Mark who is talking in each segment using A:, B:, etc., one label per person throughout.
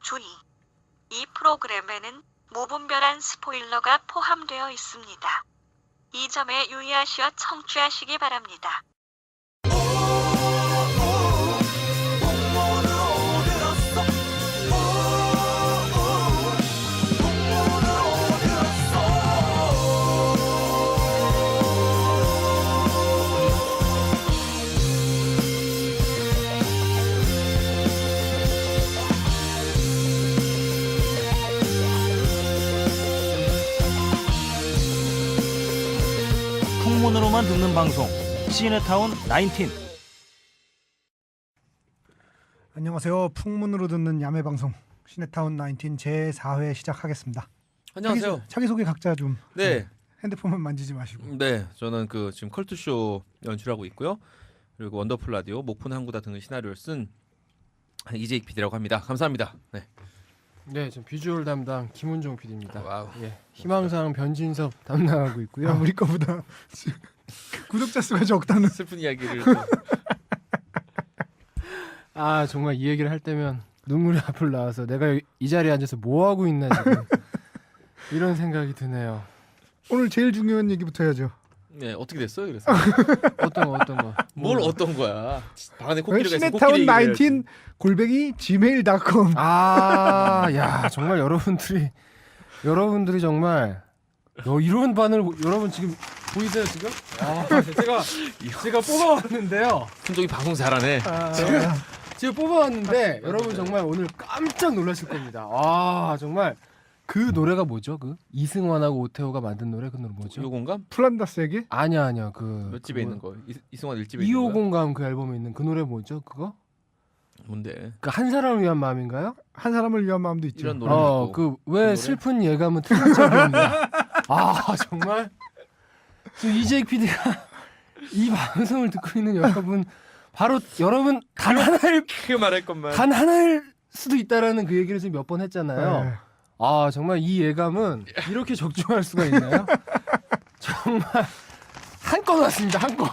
A: 주의! 이 프로그램에는 무분별한 스포일러가 포함되어 있습니다. 이 점에 유의하시어 청취하시기 바랍니다.
B: 풍문으로만 듣는 방송 시네타운 19.
C: 안녕하세요. 풍문으로 듣는 야매 방송 시네타운 19 제4회 시작하겠습니다.
D: 안녕하세요.
C: 자기소개 각자 좀.
D: 네.
C: 핸드폰만 만지지 마시고.
D: 네, 저는 지금 컬투쇼 연출하고 있고요. 그리고 원더풀 라디오, 목포는 항구다 등의 시나리오를 쓴 이재익 PD라고 합니다. 감사합니다. 네.
E: 네, 전 비주얼 담당 김은종 PD입니다.
D: 와우.
E: 예, 희망사항 변진섭 담당하고 있고요.
C: 우리 거보다 구독자 수가 적다는.
D: 슬픈 이야기를
E: 아, 정말 이 얘기를 할 때면 눈물이 앞을 나와서 내가 이 자리에 앉아서 뭐 하고 있나 지금 이런 생각이 드네요.
C: 오늘 제일 중요한 얘기부터 해야죠.
D: 네, 어떻게 됐어요? 그래서
E: 어떤 거?
D: 뭘 어떤 거야? 방 안에 코끼리가 있어.
C: 시네타운 19 골뱅이 gmail.com.
E: 아, 야, 정말 여러분들이 정말 이런 반을 여러분 지금 보이세요 지금? 아, 제가 뽑아왔는데요.
D: 순종이 방송 잘하네.
E: 제가 뽑아왔는데 여러분 정말 오늘 깜짝 놀라실 겁니다. 아, 정말 그 노래가 뭐죠? 그 이승환하고 오태호가 만든 노래 그 노래 뭐죠?
D: 이호공감?
C: 플란다스에게?
E: 아니야 그
D: 몇 집에 있는 거? 이승환 1집에 있는 거?
E: 2호공감 그 앨범에 있는 그 노래 뭐죠? 그거?
D: 뭔데?
E: 그 한 사람을 위한 마음인가요?
C: 한 사람을 위한 마음도 있죠.
D: 이런 노래 있고.
E: 그
D: 그
E: 왜
D: 노래?
E: 슬픈 예감은 틀린 적이었냐? 아, 정말 지금 이재익 PD가 이 방송을 듣고 있는 여러분 바로 여러분 단 하나일
D: 그 말할 것만.
E: 단 하나일 수도 있다라는 그 얘기를 지금 몇 번 했잖아요.
C: 네.
E: 아, 정말 이 예감은 이렇게 적중할 수가 있나요? 정말 한 건 왔습니다. 한 건.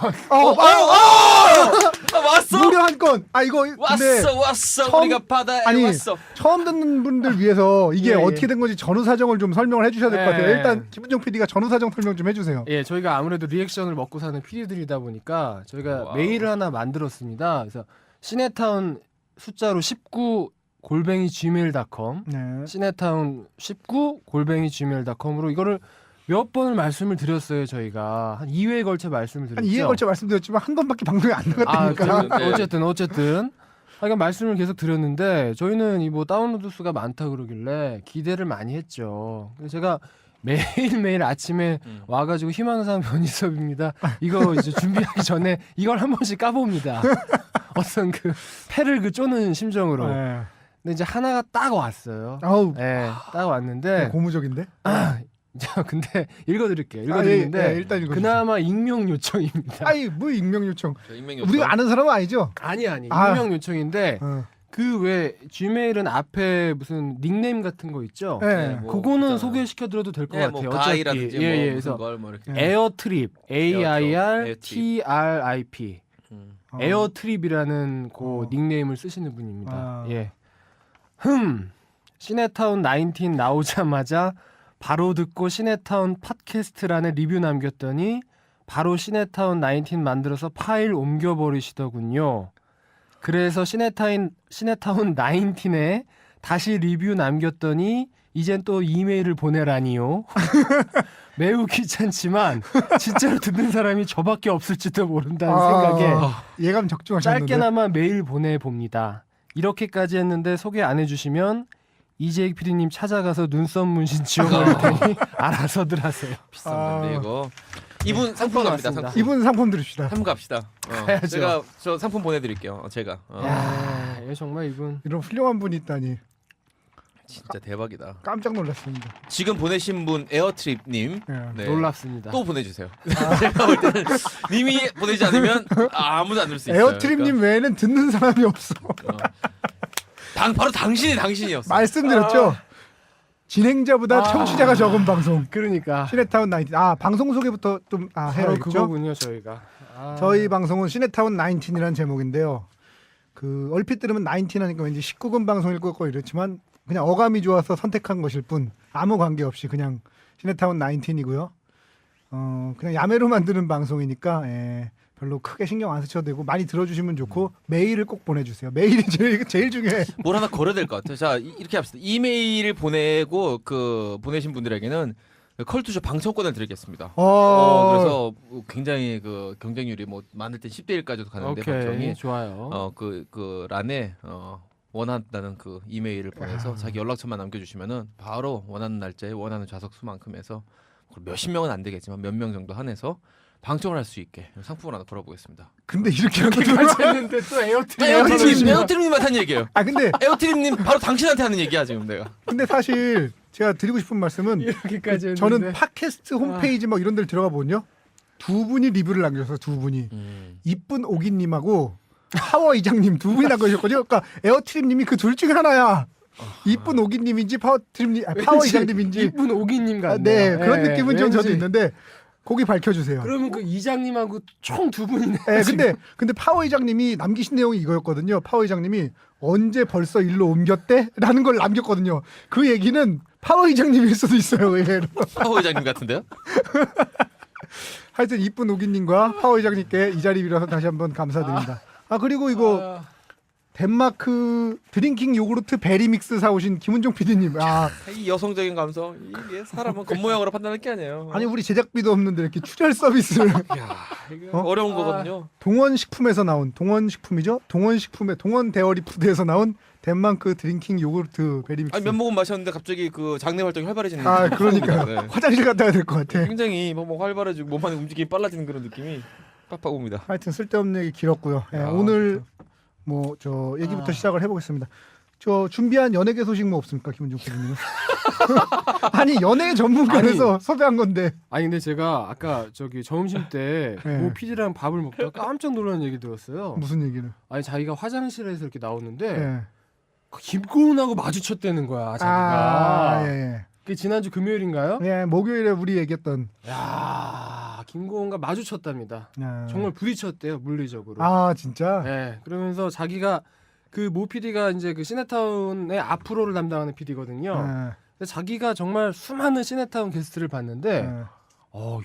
D: 왔어.
C: 무려 한 건. 아 이거 근데
D: 왔어.
C: 처음-
D: 우리가 바다에
C: 아니,
D: 왔어.
C: 처음 듣는 분들 위해서 이게
E: 예,
C: 어떻게 된 건지 전후 사정을 좀 설명을 해주셔야 될 것 같아요.
E: 예.
C: 일단 김은정 PD가 전후 사정 설명 좀 해주세요.
E: 예, 저희가 아무래도 리액션을 먹고 사는 PD들이다 보니까 저희가
D: 와우.
E: 메일을 하나 만들었습니다. 그래서 시네타운 숫자로 19 골뱅이 gmail.com
C: 네.
E: 시네타운 19 골뱅이 gmail.com으로 이거를 몇 번을 말씀을 드렸어요. 저희가 한 2회에 걸쳐 말씀을 드렸죠.
C: 한 2회 걸쳐 말씀드렸지만 한 번밖에 방송이 안
E: 아,
C: 나갔다니까.
D: 네.
E: 어쨌든 그러니까 말씀을 계속 드렸는데 저희는 이 뭐 다운로드 수가 많다 그러길래 기대를 많이 했죠. 그래서 제가 매일매일 아침에 와가지고 희망사항 변희섭입니다. 이거 이제 준비하기 전에 이걸 한 번씩 까봅니다. 어떤 그 패를 그 쪼는 심정으로.
C: 네.
E: 근데 이제 하나가 딱 왔어요.
C: 아우
E: 네, 딱 왔는데
C: 고무적인데.
E: 근데 읽어드릴게요.
C: 아,
E: 읽어드리는데
C: 예, 일단 읽어주세요.
E: 그나마 익명 요청입니다.
C: 아니 뭐 익명 요청.
D: 저 익명
C: 우리가 아는 사람은 아니죠?
E: 아니
C: 아.
E: 익명 요청인데
C: 어.
E: 그 왜 gmail은 앞에 무슨 닉네임 같은 거 있죠?
C: 네.
D: 뭐
E: 그거는
D: 있잖아요.
E: 소개시켜 드려도 될 것
D: 네,
E: 같아요.
D: 뭐 가이라든지
E: 예,
D: 뭐
E: 예.
D: 무슨
E: 그래서
D: 걸 뭐 이렇게.
E: 에어트립 AIRTRIP
D: 음.
C: 어.
E: 에어트립이라는 그
C: 어.
E: 닉네임을 쓰시는 분입니다.
C: 아.
E: 예. 시네타운 19 나오자마자 바로 듣고 시네타운 팟캐스트란에 리뷰 남겼더니 바로 시네타운 19 만들어서 파일 옮겨버리시더군요. 그래서 시네타운 19에 다시 리뷰 남겼더니 이젠 또 이메일을 보내라니요. 매우 귀찮지만 진짜로 듣는 사람이 저밖에 없을지도 모른다는 생각에
C: 예감 적중하셨는데.
E: 짧게나마 메일 보내봅니다. 이렇게까지 했는데 소개 안 해주시면 이재익 PD님 찾아가서 눈썹 문신 지워버릴 테니 알아서들 하세요.
D: 비싼 건데 이거. 이분 상품 갑니다.
E: 왔습니다.
D: 상품.
C: 이분 상품 드립시다.
D: 상품 갑시다.
E: 가야죠.
D: 제가 저 상품 보내드릴게요. 제가.
E: 야, 이거 정말 이분
C: 이런 훌륭한 분이 있다니
D: 진짜 대박이다.
C: 깜짝 놀랐습니다.
D: 지금 보내신 분 에어트립님.
C: 예.
D: 네.
E: 놀랍습니다.
D: 또 보내주세요. 제가 볼 때는 님이 보내지 않으면 아무도 안 들 수 있어요.
C: 에어트림님 외에는 듣는 사람이 없어.
D: 그러니까, 바로 당신이었어.
C: 말씀드렸죠. 진행자보다 청취자가 적은 방송.
E: 그러니까
C: 시네타운 19. 방송 소개부터 좀
E: 바로
C: 해야겠죠.
E: 그거군요 저희가.
C: 저희 방송은 시네타운 19이라는 제목인데요. 그 얼핏 들으면 19 하니까 왠지 19금 방송일 것 같고 이렇지만 그냥 어감이 좋아서 선택한 것일 뿐 아무 관계 없이 그냥 시네타운 19이고요. 그냥 야매로 만드는 방송이니까 별로 크게 신경 안 쓰셔도 되고 많이 들어주시면 좋고 메일을 꼭 보내주세요. 메일이 제일 중요해.
D: 뭘 하나 걸어야 될 것 같아요. 자, 이렇게 합시다. 이메일을 보내고 보내신 분들에게는 컬투쇼 방청권을 드리겠습니다. 그래서 굉장히 그 경쟁률이 뭐 많을 땐 10대 1까지도 가는데
E: 오케이,
D: 방청이
E: 좋아요.
D: 그 란에 원한다는 그 이메일을 보내서 자기 연락처만 남겨주시면은 바로 원하는 날짜에 원하는 좌석 수만큼 해서 몇십 명은 안 되겠지만 몇 명 정도 한해서 방청을 할 수 있게 상품을 하나 걸어보겠습니다.
C: 근데 이렇게 하는
E: 까지 했는데 또
D: 에어트림님한테 한 얘기예요.
C: 근데
D: 에어트림님 바로 당신한테 하는 얘기야 지금 내가.
C: 근데 사실 제가 드리고 싶은 말씀은
E: 이렇게까지 했는데
C: 저는 팟캐스트 홈페이지 막 이런 데를 들어가 보면요. 두 분이 리뷰를 남겨서 두 분이 이쁜 오기님하고 파워 이장님 두 분이 남겨주셨거든요. 그러니까 에어트림님이 그 둘 중에 하나야. 이쁜 오기님인지 파워 이장님인지
E: 이쁜 오기님 같네요.
C: 네 그런 느낌은 좀 저도
E: 왠지.
C: 있는데 거기 밝혀주세요.
E: 그러면 그 이장님하고 총 두 분이네.
C: 네, 근데 파워 이장님이 남기신 내용이 이거였거든요. 파워 이장님이 언제 벌써 일로 옮겼대? 라는 걸 남겼거든요. 그 얘기는 파워 이장님일 수도 있어요. 의외로.
D: 파워 회장님 같은데요?
C: 하여튼 이쁜 오기님과 파워 이장님께 이 자리 빌어서 다시 한번 감사드립니다. 그리고 이거 덴마크 드링킹 요구르트 베리믹스 사오신 김은종 PD님.
D: 이 여성적인 감성 이게 사람은 겉모양으로 판단할 게 아니에요.
C: 아니 우리 제작비도 없는데 이렇게 출혈 서비스를
D: 야, 이거 어려운 거거든요.
C: 동원식품에서 나온 동원식품이죠. 동원 데어리 푸드에서 나온 덴마크 드링킹 요구르트 베리믹스.
D: 아니 몇 모금 마셨는데 갑자기 그 장내 활동이 활발해지는.
C: 그러니까
D: 네.
C: 화장실 갔다 와야 될 것 같아.
D: 굉장히 뭐 활발해지고 몸 안에 움직임이 빨라지는 그런 느낌이 빡빡 옵니다.
C: 하여튼 쓸데없는 얘기 길었고요. 오늘 뭐 저 얘기부터 시작을 해보겠습니다. 저 준비한 연예계 소식 뭐 없습니까, 김은종 PD님은? 아니 연예 전문가에서 섭외한 건데.
E: 아니 근데 제가 아까 저기 점심 때
C: 네.
E: 모 PD랑 밥을 먹다가 깜짝 놀라는 얘기 들었어요.
C: 무슨 얘기를?
E: 아니 자기가 화장실에서 이렇게 나오는데
C: 네.
E: 김고은하고 마주쳤다는 거야 자기가.
C: 예.
E: 그 지난주 금요일인가요?
C: 예, 목요일에 우리 얘기했던.
E: 야 김고은과 마주쳤답니다. 정말 부딪혔대요 물리적으로.
C: 진짜?
E: 네, 그러면서 자기가 그 모 PD가 이제 그 시네타운의 앞으로를 담당하는 PD거든요. 근데 자기가 정말 수많은 시네타운 게스트를 봤는데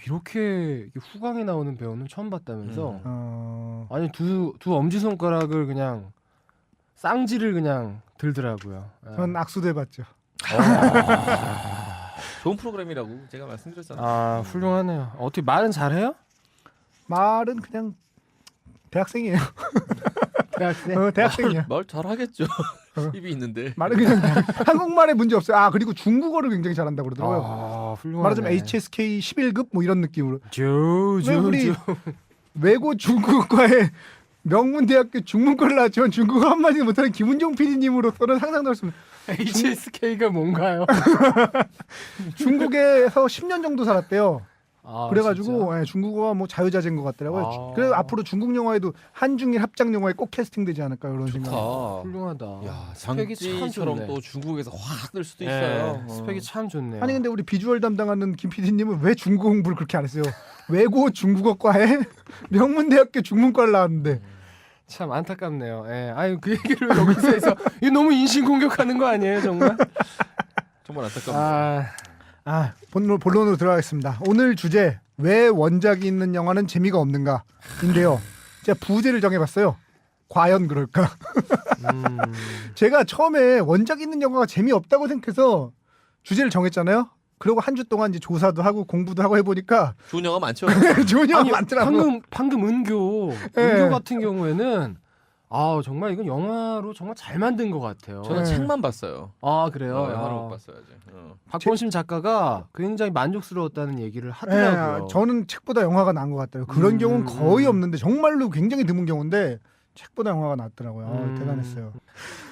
E: 이렇게 후광이 나오는 배우는 처음 봤다면서. 아니 두 엄지 손가락을 그냥 쌍지를 그냥 들더라고요.
C: 전 악수도 해봤죠.
D: 좋은 프로그램이라고 제가 말씀드렸잖아요.
E: 훌륭하네요. 어떻게 말은 잘해요?
C: 말은 그냥 대학생이에요.
E: 대학생?
C: 대학생이야.
D: 말 잘하겠죠. 입이 있는데.
C: 말은 그냥 한국말에 문제 없어요. 그리고 중국어를 굉장히 잘한다고 그러더라고요.
E: 훌륭하네.
C: 말하자면 HSK 11급 뭐 이런 느낌으로.
E: 왜
C: 우리 외고 중국어과에 명문대학교 중문과를 나왔지만 중국어 한마디 못하는 김은종 PD님으로서는 상상도 할 수 없는.
E: HSK가 뭔가요?
C: 중국에서 10년 정도 살았대요. 그래가지고
E: 진짜?
C: 중국어가 뭐 자유자재인 것 같더라고요. 그래서 앞으로 중국 영화에도 한중일 합작 영화에 꼭 캐스팅되지 않을까 이런 생각.
E: 훌륭하다.
D: 야,
E: 스펙이 참
D: 장지처럼
E: 좋네.
D: 또 중국에서 확 뜰 수도
E: 네,
D: 있어요.
E: 스펙이 참 좋네요.
C: 아니 근데 우리 비주얼 담당하는 김 PD님은 왜 중국어 공부를 그렇게 안 했어요? 외고 중국어과에 명문대학교 중문과를 나왔는데.
E: 참 안타깝네요. 예. 아유 그 얘기를 여기서 해서 이거 너무 인신공격하는 거 아니에요 정말?
D: 정말 안타깝네요.
C: 본론으로 들어가겠습니다. 오늘 주제 왜 원작이 있는 영화는 재미가 없는가인데요. 제가 부제를 정해봤어요. 과연 그럴까? 제가 처음에 원작 있는 영화가 재미없다고 생각해서 주제를 정했잖아요. 그리고 한 주 동안 이제 조사도 하고 공부도 하고 해보니까
D: 좋은 영화 많죠.
C: 좋은 영화 많더라고요.
E: 방금 은교 같은 경우에는 정말 이건 영화로 정말 잘 만든 것 같아요.
D: 저는 책만 봤어요.
E: 그래요.
D: 영화를 못 봤어야지.
E: 박건심 작가가 굉장히 만족스러웠다는 얘기를 하더라고요.
C: 저는 책보다 영화가 나은 것 같아요. 그런 경우는 거의 없는데 정말로 굉장히 드문 경우인데 책보다 영화가 낫더라고요. 대단했어요.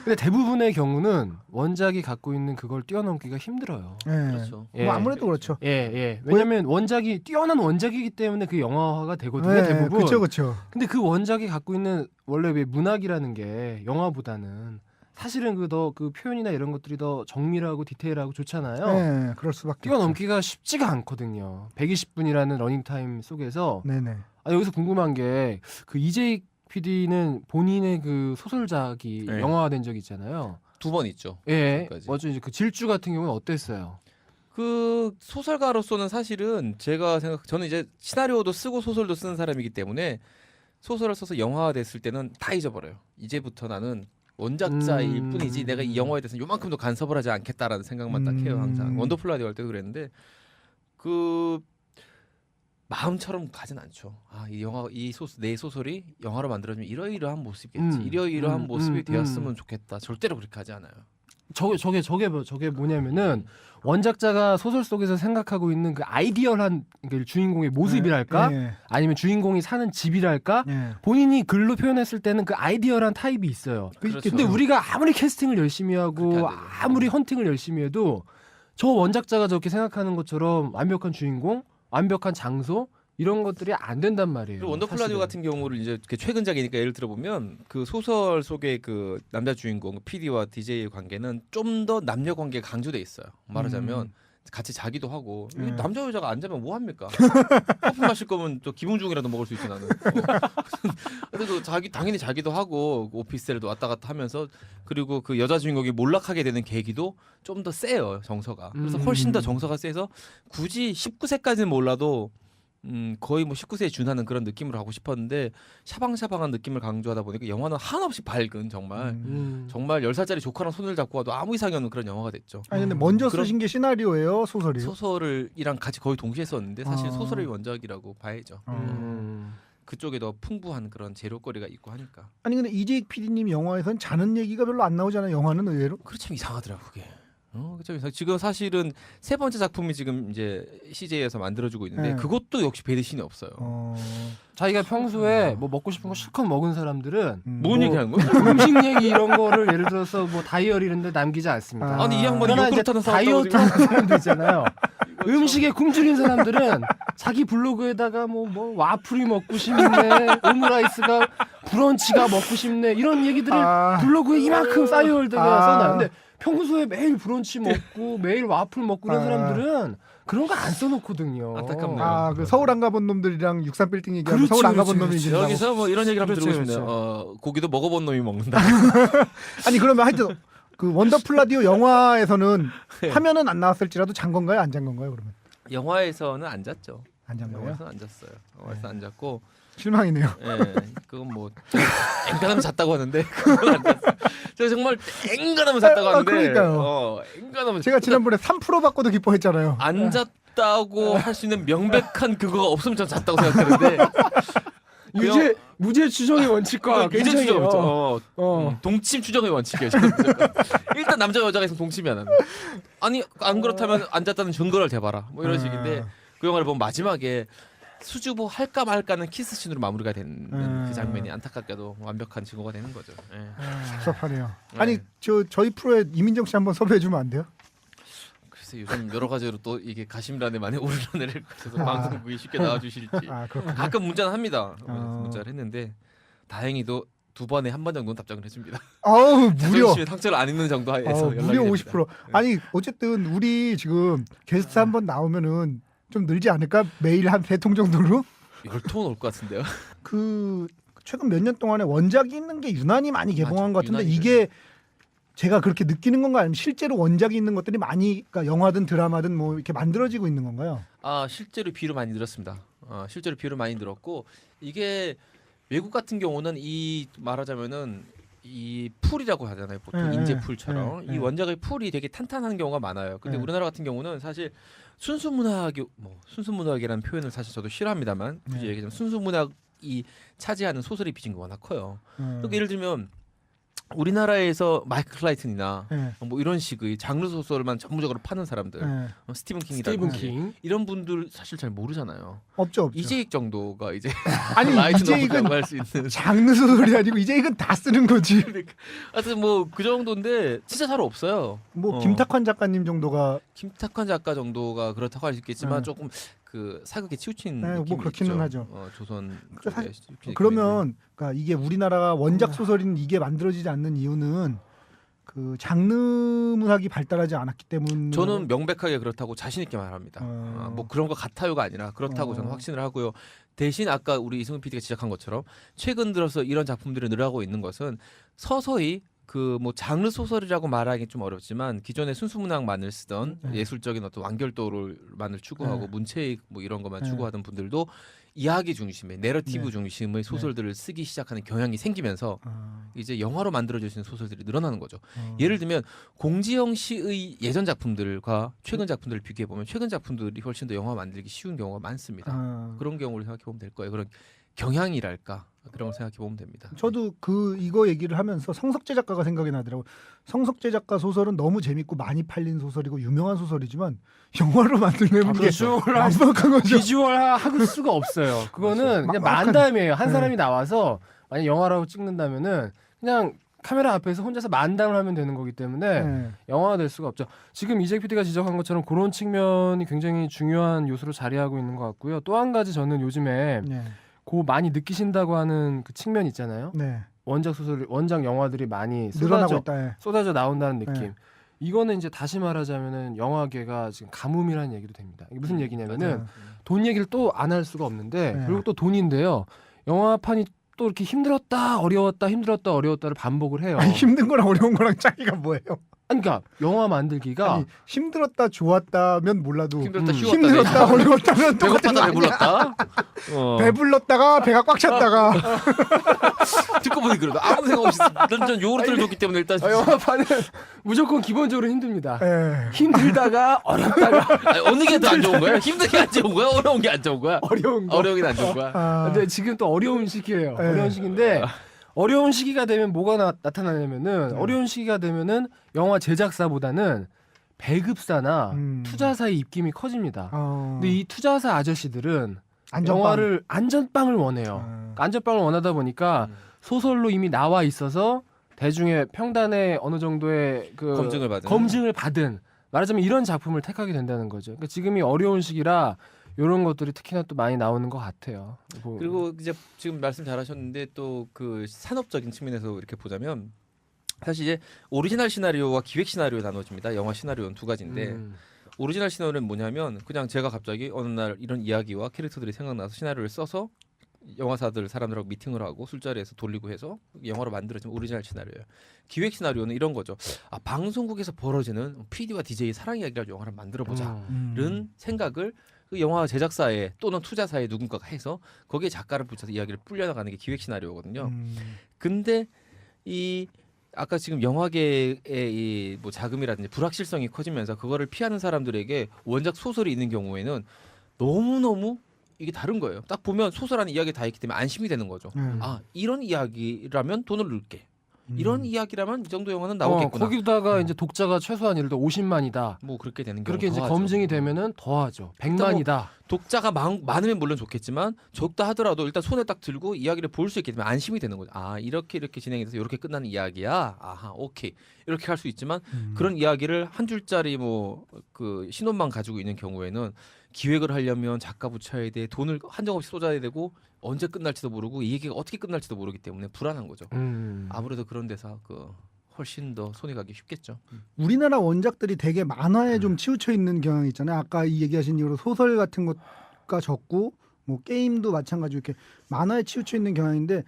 E: 근데 대부분의 경우는 원작이 갖고 있는 그걸 뛰어넘기가 힘들어요.
D: 그렇죠.
E: 예.
C: 뭐 아무래도 그렇죠.
E: 예. 왜냐면 원작이 뛰어난 원작이기 때문에 그 영화화가 되거든요. 대부분.
C: 그렇죠.
E: 근데 그 원작이 갖고 있는 원래 왜 문학이라는 게 영화보다는 사실은 그 표현이나 이런 것들이 더 정밀하고 디테일하고 좋잖아요.
C: 네, 그럴 수밖에.
E: 뛰어넘기가 쉽지가 않거든요. 120분이라는 러닝 타임 속에서.
C: 네네.
E: 여기서 궁금한 게 그 이재익 PD는 본인의 그 소설작이
D: 네.
E: 영화화된 적이 있잖아요.
D: 2번 있죠.
E: 예.
D: 지금까지.
E: 먼저 이제 그 질주 같은 경우는 어땠어요?
D: 그 소설가로서는 사실은 저는 이제 시나리오도 쓰고 소설도 쓰는 사람이기 때문에 소설을 써서 영화화됐을 때는 다 잊어버려요. 이제부터 나는 원작자일 뿐이지 내가 이 영화에 대해서 요만큼도 간섭을 하지 않겠다라는 생각만 딱 해요. 항상 원더풀 라디오 할 때도 그랬는데 그 마음처럼 가진 않죠. 내 소설이 영화로 만들어지면 이러이러한 모습이겠지. 이러이러한 모습이 되었으면 좋겠다. 절대로 그렇게 하지 않아요.
E: 저게 뭐냐면은 원작자가 소설 속에서 생각하고 있는 그 아이디얼한 그 주인공의 모습이랄까
C: 네.
E: 아니면 주인공이 사는 집이랄까
C: 네.
E: 본인이 글로 표현했을 때는 그 아이디얼한 타입이 있어요.
D: 그렇죠.
E: 근데 우리가 아무리 캐스팅을 열심히
D: 그렇게
E: 하고
D: 안 되죠.
E: 아무리 헌팅을 열심히 해도 저 원작자가 저렇게 생각하는 것처럼 완벽한 주인공, 완벽한 장소 이런 것들이 안 된단 말이에요.
D: 그리고 원더풀
E: 사실은.
D: 라디오 같은 경우를 이제 이렇게 최근작이니까 예를 들어보면 그 소설 속의 그 남자 주인공 PD와 DJ의 관계는 좀 더 남녀 관계가 강조돼 있어요. 말하자면 같이 자기도 하고 이게 남자 여자가 안 자면 뭐 합니까? 커피 마실 거면 또 기분중이라도 먹을 수 있지 나는. 그래도 당연히 자기도 하고 오피스텔도 왔다 갔다 하면서 그리고 그 여자 주인공이 몰락하게 되는 계기도 좀 더 세요 정서가. 그래서 훨씬 더 정서가 세서 굳이 19세까지는 몰라도 거의 뭐 19세에 준하는 그런 느낌으로 하고 싶었는데 샤방샤방한 느낌을 강조하다 보니까 영화는 한없이 밝은 정말 10살짜리 조카랑 손을 잡고 와도 아무 이상이 없는 그런 영화가 됐죠.
C: 아니 근데 먼저
D: 그런-
C: 쓰신 게 시나리오예요, 소설이요?
D: 소설이랑 같이 거의 동시에 썼는데 사실
C: 아.
D: 소설의 원작이라고 봐야죠.
E: 음.
D: 그쪽에 더 풍부한 그런 재료거리가 있고 하니까.
C: 아니 근데 이재익 PD님 영화에서는 자는 얘기가 별로 안 나오잖아요. 영화는 의외로.
D: 그게 참 이상하더라고 그게. 그쵸. 지금 사실은 세 번째 작품이 지금 이제 CJ에서 만들어지고 있는데
C: 네.
D: 그것도 역시 배드신이 없어요.
E: 자기가 평소에 뭐 먹고 싶은 거 실컷 먹은 사람들은
D: 뭔
E: 뭐-
D: 얘기하는 거야?
E: 음식 얘기 이런 거를 예를 들어서 뭐 다이어리 이런 데 남기지 않습니다.
C: 아.
D: 아니 이 양반이
E: 그러나 이제
D: 요구르트 하나 사왔다고
E: 다이어트
D: 지금.
E: 하는 사람도 있잖아요. 음식에 굶주린 사람들은 자기 블로그에다가 뭐 와플이 먹고 싶네, 오므라이스가 브런치가 먹고 싶네 이런 얘기들을
C: 아.
E: 블로그에 이만큼 쌓여올다가
C: 아.
E: 써놔요. 근데 평소에 매일 브런치 먹고 매일 와플 먹고 이런
C: 아.
E: 사람들은 그런 거 안 써놓거든요.
D: 안타깝네요.
C: 아, 그 서울 안 가본 놈들이랑 63빌딩 얘기하면
E: 그렇지,
C: 서울 안 가본
E: 그렇지,
C: 놈이
E: 그렇지.
C: 이긴다고.
D: 여기서 뭐 이런 얘기를 한번
E: 그렇죠,
D: 들고 싶네요. 고기도 먹어본 놈이 먹는다.
C: 아니 그러면 하여튼 그 원더풀 라디오 영화에서는
D: 네.
C: 화면은 안 나왔을지라도 잔 건가요, 안 잔 건가요, 그러면?
D: 영화에서는 안 잤죠.
C: 안 잔 거예요?
D: 영화에서는 안 잤어요. 영화에서 안 잤고,
C: 실망이네요.
D: 예, 그건 뭐 앵간하면 잤다고 하는데 그건 안 잤어요. 저 정말 앵간하면 잤다고 하는데,
C: 그러니까요.
D: 앵간하면
C: 제가 지난번에 3% 받고도 기뻐했잖아요.
D: 안 잤다고 할 수 있는 명백한 그거가 없으면 전 잤다고 생각하는데
E: 무죄 추정의 원칙과
D: 이제
E: 굉장히
D: 추정 동침 추정의 원칙이에요. 저는 무조건. 일단 남자 여자가 있으면 동침이 안 하는. 아니 안 그렇다면 안 잤다는 증거를 대봐라. 뭐 이런 식인데 그 영화를 보면 마지막에 수주보 할까 말까는 키스 씬으로 마무리가 되는 그 장면이 안타깝게도 완벽한 증거가 되는 거죠. 예.
C: 섭섭하네요.
D: 네.
C: 아니 저희 프로에 이민정 씨 한번 섭외해 주면 안 돼요?
D: 글쎄 요즘 여러 가지로 또 이게 가심란에 많이 오르내릴 그래서
C: 아.
D: 방송국이 쉽게 나와주실지
C: 아 그렇군요.
D: 가끔 문자는 합니다. 문자를 했는데 다행히도 2번에 한 번 정도는 답장을 해줍니다.
C: 아우 무려
D: 자존심에 상처를 안 입는 정도 하에서
C: 무려
D: 연락이
C: 50%. 아니 어쨌든 우리 지금 게스트 한번 나오면은 좀 늘지 않을까? 매일 한 3통 정도로?
D: 10통 올 것 같은데요.
C: 그 최근 몇 년 동안에 원작이 있는 게 유난히 많이 개봉한
D: 맞아,
C: 것 같은데
D: 유난히
C: 이게 제가 그렇게 느끼는 건가요? 아니면 실제로 원작이 있는 것들이 많이 그러니까 영화든 드라마든 뭐 이렇게 만들어지고 있는 건가요?
D: 실제로 비율을 많이 늘었습니다. 실제로 비율을 많이 늘었고 이게 외국 같은 경우는 이 말하자면은 이 풀이라고 하잖아요. 보통
C: 네,
D: 인재
C: 네,
D: 풀처럼
C: 네,
D: 이
C: 네.
D: 원작의 풀이 되게 탄탄한 경우가 많아요. 근데
C: 네.
D: 우리나라 같은 경우는 사실 순수문학이라는 표현을 사실 저도 싫어합니다만 굳이
C: 네.
D: 얘기하자면 순수문학이 차지하는 소설의 비중이 워낙 커요. 그러니까 예를 들면 우리나라에서 마이클 클라이튼이나
C: 네.
D: 뭐 이런 식의 장르 소설만 전문적으로 파는 사람들,
C: 네.
D: 스티븐 킹이라든지
E: 스티븐 킹.
D: 이런 분들 사실 잘 모르잖아요.
C: 없죠.
D: 이재익 정도가 이제
C: 아니
D: 라이트
C: 이재익은
D: 노블이라고 할 수 있는.
C: 장르 소설이 아니고 이재익은 다 쓰는 거지.
D: 하여튼 뭐 그 정도인데 진짜 잘 없어요.
C: 뭐 김탁환 작가님 정도가
D: 김탁환 작가 정도가 그렇다고 할 수 있겠지만
C: 네.
D: 조금 그 사극에 치우친
C: 네, 뭐
D: 느낌이
C: 그렇기는
D: 있죠.
C: 하죠.
D: 조선
C: 그러니까
D: 쪽에 치우친 느낌이 있는데.
C: 그러면 그러니까 이게 우리나라가 원작 소설인 이게 만들어지지 않는 이유는 그 장르 문학이 발달하지 않았기 때문에
D: 저는 명백하게 그렇다고 자신 있게 말합니다. 뭐 그런 것 같아요가 아니라 그렇다고 저는 확신을 하고요. 대신 아까 우리 이승훈 PD가 지적한 것처럼 최근 들어서 이런 작품들이 늘어나고 있는 것은 서서히 그 뭐 장르 소설이라고 말하기 좀 어렵지만 기존의 순수 문학만을 쓰던 예술적인 어떤 완결도를만을 추구하고 문체익 뭐 이런 것만 추구하던 분들도 이야기 중심의 내러티브 중심의 소설들을 쓰기 시작하는 경향이 생기면서 이제 영화로 만들어지는 소설들이 늘어나는 거죠. 예를 들면 공지영 씨의 예전 작품들과 최근 작품들을 비교해 보면 최근 작품들이 훨씬 더 영화 만들기 쉬운 경우가 많습니다. 그런 경우를 생각해 보면 될 거예요. 그런 경향이랄까 그런 걸 생각해 보면 됩니다.
C: 저도 이거 얘기를 하면서 성석재 작가가 생각이 나더라고요. 성석재 작가 소설은 너무 재밌고 많이 팔린 소설이고 유명한 소설이지만 영화로 만들려면 게 완벽한 거죠.
E: 비주얼 할 수가 없어요. 그거는 그냥 만담이에요. 한 사람이 나와서 만약 영화라고 찍는다면은 그냥 카메라 앞에서 혼자서 만담을 하면 되는 거기 때문에 영화가 될 수가 없죠. 지금 이재 PD가 지적한 것처럼 그런 측면이 굉장히 중요한 요소로 자리하고 있는 것 같고요. 또 한 가지 저는 요즘에 많이 느끼신다고 하는 그 측면 있잖아요. 원작 영화들이 많이
C: 늘어나고 있다.
E: 쏟아져 나온다는 느낌. 이거는 이제 다시 말하자면은 영화계가 지금 가뭄이라는 얘기도 됩니다. 이게 무슨 얘기냐면은 돈 얘기를 또 안 할 수가 없는데 그리고 또 돈인데요. 영화판이 또 이렇게 힘들었다 어려웠다를 반복을 해요.
C: 아니, 힘든 거랑 어려운 거랑 차이가 뭐예요?
E: 그러니까 영화 만들기가
C: 아니, 힘들었다 좋았다면 몰라도
D: 힘들었다
C: 어려웠다면
D: 배고팠다 배불렀다
C: 배불렀다가 배가 꽉 찼다가
D: 듣고 보니 그러다 아무 생각 없이 전 요구르트를 줬기 때문에 일단
E: 영화판은 무조건 기본적으로 힘듭니다.
C: 예.
E: 힘들다가 어렵다가
D: 아니, 어느 게 더 안 좋은 거야? 힘든 게 안 좋은 거야? 어려운 게 안 좋은 거야?
E: 어려운 거.
D: 어려운 게 안 좋은 거야?
E: 근데 지금 또 어려운 시기예요. 어려운 시기인데 어려운 시기가 되면 뭐가 나타나냐면은 어려운 시기가 되면은 영화 제작사보다는 배급사나 투자사의 입김이 커집니다. 근데 이 투자사 아저씨들은 영화를 안전빵을 원해요. 그러니까 안전빵을 원하다 보니까 소설로 이미 나와 있어서 대중의 평단에 어느 정도의 그 검증을 받은 말하자면 이런 작품을 택하게 된다는 거죠. 그러니까 지금이 어려운 시기라 이런 것들이 특히나 또 많이 나오는 것 같아요.
D: 그리고 이제 지금 말씀 잘하셨는데 또 그 산업적인 측면에서 이렇게 보자면 사실 이제 오리지널 시나리오와 기획 시나리오 나눠집니다. 영화 시나리오는 두 가지인데 오리지널 시나리오는 뭐냐면 그냥 제가 갑자기 어느 날 이런 이야기와 캐릭터들이 생각나서 시나리오를 써서 영화사들 사람들하고 미팅을 하고 술자리에서 돌리고 해서 영화로 만들어진 오리지널 시나리오예요. 기획 시나리오는 이런 거죠. 방송국에서 벌어지는 PD와 DJ의 사랑 이야기를 영화를 만들어보자는 생각을 그 영화 제작사에 또는 투자사에 누군가가 해서 거기에 작가를 붙여서 이야기를 불려나가는 게 기획 시나리오거든요. 근데 이 아까 지금 영화계의 이 뭐 자금이라든지 불확실성이 커지면서 그거를 피하는 사람들에게 원작 소설이 있는 경우에는 너무너무 이게 다른 거예요. 딱 보면 소설 안에 이야기 다 있기 때문에 안심이 되는 거죠. 이런 이야기라면 돈을 넣을게. 이런 이야기라면 이 정도 영화는 나오겠구나.
E: 거기다가 이제 독자가 최소한 예를 들어 50만이다.
D: 뭐 그렇게 되는 경우
E: 그렇게 이제
D: 더하죠.
E: 검증이 되면은 더하죠. 100만이다.
D: 독자가 많으면 물론 좋겠지만 적다 하더라도 일단 손에 딱 들고 이야기를 볼 수 있기 때문에 안심이 되는 거죠. 이렇게 진행이 돼서 이렇게 끝나는 이야기야. 오케이. 이렇게 할 수 있지만 그런 이야기를 한 줄짜리 뭐 그 신혼만 가지고 있는 경우에는 기획을 하려면 작가 붙여야 돼. 돈을 한정없이 쏟아야 되고 언제 끝날지도 모르고 이 얘기가 어떻게 끝날지도 모르기 때문에 불안한 거죠. 아무래도 그런 데서 훨씬 더 손이 가기 쉽겠죠.
C: 우리나라 원작들이 되게 만화에 좀 치우쳐 있는 경향이 있잖아요. 아까 이 얘기하신 이유로 소설 같은 것가 적고 뭐 게임도 마찬가지로 이렇게 만화에 치우쳐 있는 경향인데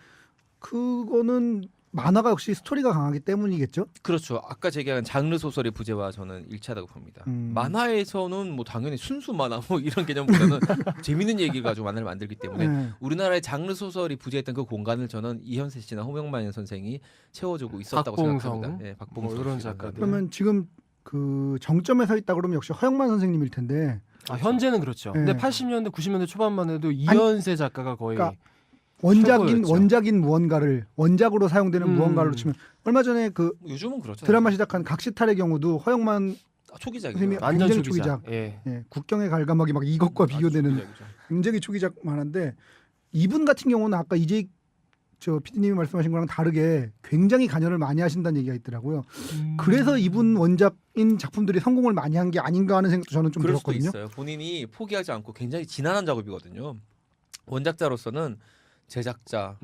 C: 그거는 만화가 역시 스토리가 강하기 때문이겠죠?
D: 그렇죠. 아까 제기한 장르 소설의 부재와 저는 일치하다고 봅니다. 만화에서는 뭐 당연히 순수 만화 뭐 이런 개념보다는 재밌는 얘기를 가지고 만화를 만들기 때문에 우리나라의 장르 소설이 부재했던 그 공간을 저는 이현세 씨나 홍영만 선생이 채워주고 있었다고 생각합니다. 네, 박봉성
E: 이런
D: 씨가.
E: 작가들.
C: 그러면 지금 그 정점에 서 있다 그러면 역시 허영만 선생님일 텐데
E: 현재는 그렇죠.
C: 네.
E: 근데 80년대 90년대 초반만 해도 이현세 작가가 거의
C: 그러니까 원작인
E: 최고였죠.
C: 무언가를 원작으로 사용되는 무언가로 치면 얼마 전에 그
D: 요즘은 그렇죠.
C: 드라마 시작한 각시탈의 경우도 허영만
D: 초기작이죠.
C: 선생님이
E: 완전
C: 굉장히
E: 초기작.
C: 국경의 갈가먹이 막 이것과 비교되는
D: 초기작이죠.
C: 굉장히 초기작 만한데 이분 같은 경우는 아까 이제 저 PD님이 말씀하신 거랑 다르게 굉장히 관여를 많이 하신다는 얘기가 있더라고요. 그래서 이분 원작인 작품들이 성공을 많이 한 게 아닌가 하는 생각도 저는 좀
D: 그럴 수도
C: 들었거든요.
D: 있어요. 본인이 포기하지 않고 굉장히 지난한 작업이거든요. 원작자로서는 제작자,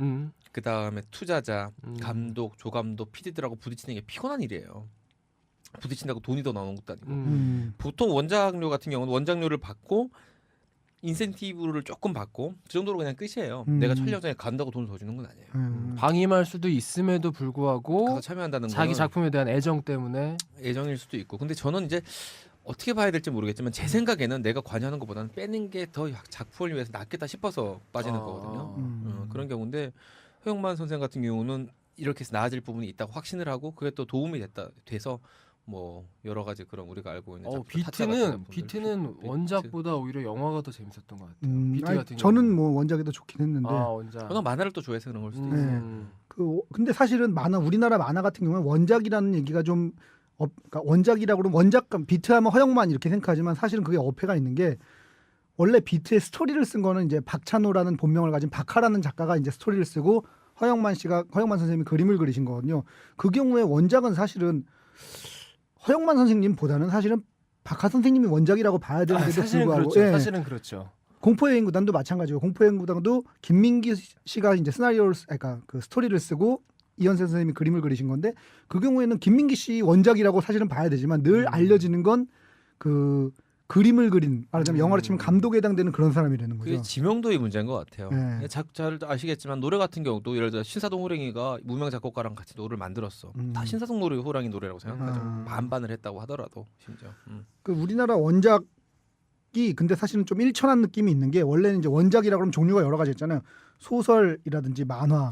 D: 그 다음에 투자자, 감독, 조감독, PD들하고 부딪히는 게 피곤한 일이에요. 부딪힌다고 돈이 더 나오는 것도 아니고. 보통 원작료 같은 경우는 원작료를 받고 인센티브를 조금 받고 그 정도로 그냥 끝이에요. 내가 촬영장에 간다고 돈을 더 주는 건 아니에요.
E: 방임할 수도 있음에도 불구하고
D: 가서 참여한다는
E: 자기
D: 거는
E: 작품에 대한 애정 때문에
D: 애정일 수도 있고. 근데 저는 이제 어떻게 봐야 될지 모르겠지만 제 생각에는 내가 관여하는 것보다는 빼는 게 더 작품을 위해서 낫겠다 싶어서 빠지는 거거든요. 그런 경우인데 허영만 선생 같은 경우는 이렇게 해서 나아질 부분이 있다고 확신을 하고 그게 또 도움이 돼서 뭐 여러 가지 그런 우리가 알고 있는
E: 비트는 원작보다 오히려 영화가 더 재밌었던 것 같아요. 비트
C: 아니,
E: 같은
C: 저는
E: 경우는.
C: 뭐 원작이 더 좋긴 했는데
E: 원작.
D: 저는 만화를 또 좋아해서 그런 걸 수도 있어요.
C: 근데 사실은 우리나라 만화 같은 경우는 원작이라는 얘기가 좀 그러니까 원작이라고 그러면 원작 비트하면 허영만 이렇게 생각하지만 사실은 그게 어폐가 있는 게 원래 비트의 스토리를 쓴 거는 이제 박찬호라는 본명을 가진 박하라는 작가가 이제 스토리를 쓰고 허영만 선생님이 그림을 그리신 거거든요. 그 경우에 원작은 사실은 허영만 선생님보다는 사실은 박하 선생님이 원작이라고 봐야 되는데도
E: 사실은
C: 불구하고
E: 그렇죠. 사실은 그렇죠.
C: 공포의 여행구단도 마찬가지고 공포의 여행구단도 김민기 씨가 이제 그러니까 그 스토리를 쓰고 이현세 선생님이 그림을 그리신 건데 그 경우에는 김민기 씨 원작이라고 사실은 봐야 되지만 늘 알려지는 건 그 그림을 그린 말하자면 영화로 치면 감독에 해당되는 그런 사람이라는 거죠.
D: 그게 지명도의 문제인 것 같아요.
C: 네.
D: 잘 아시겠지만 노래 같은 경우도 예를 들어 신사동 호랑이가 무명 작곡가랑 같이 노래를 만들었어. 다 신사동 호랑이 노래라고 생각하죠. 반반을 했다고 하더라도 심지어.
C: 그 우리나라 원작이 근데 사실은 좀 일천한 느낌이 있는 게 원래는 이제 원작이라 그러면 종류가 여러 가지 있잖아요. 소설이라든지 만화,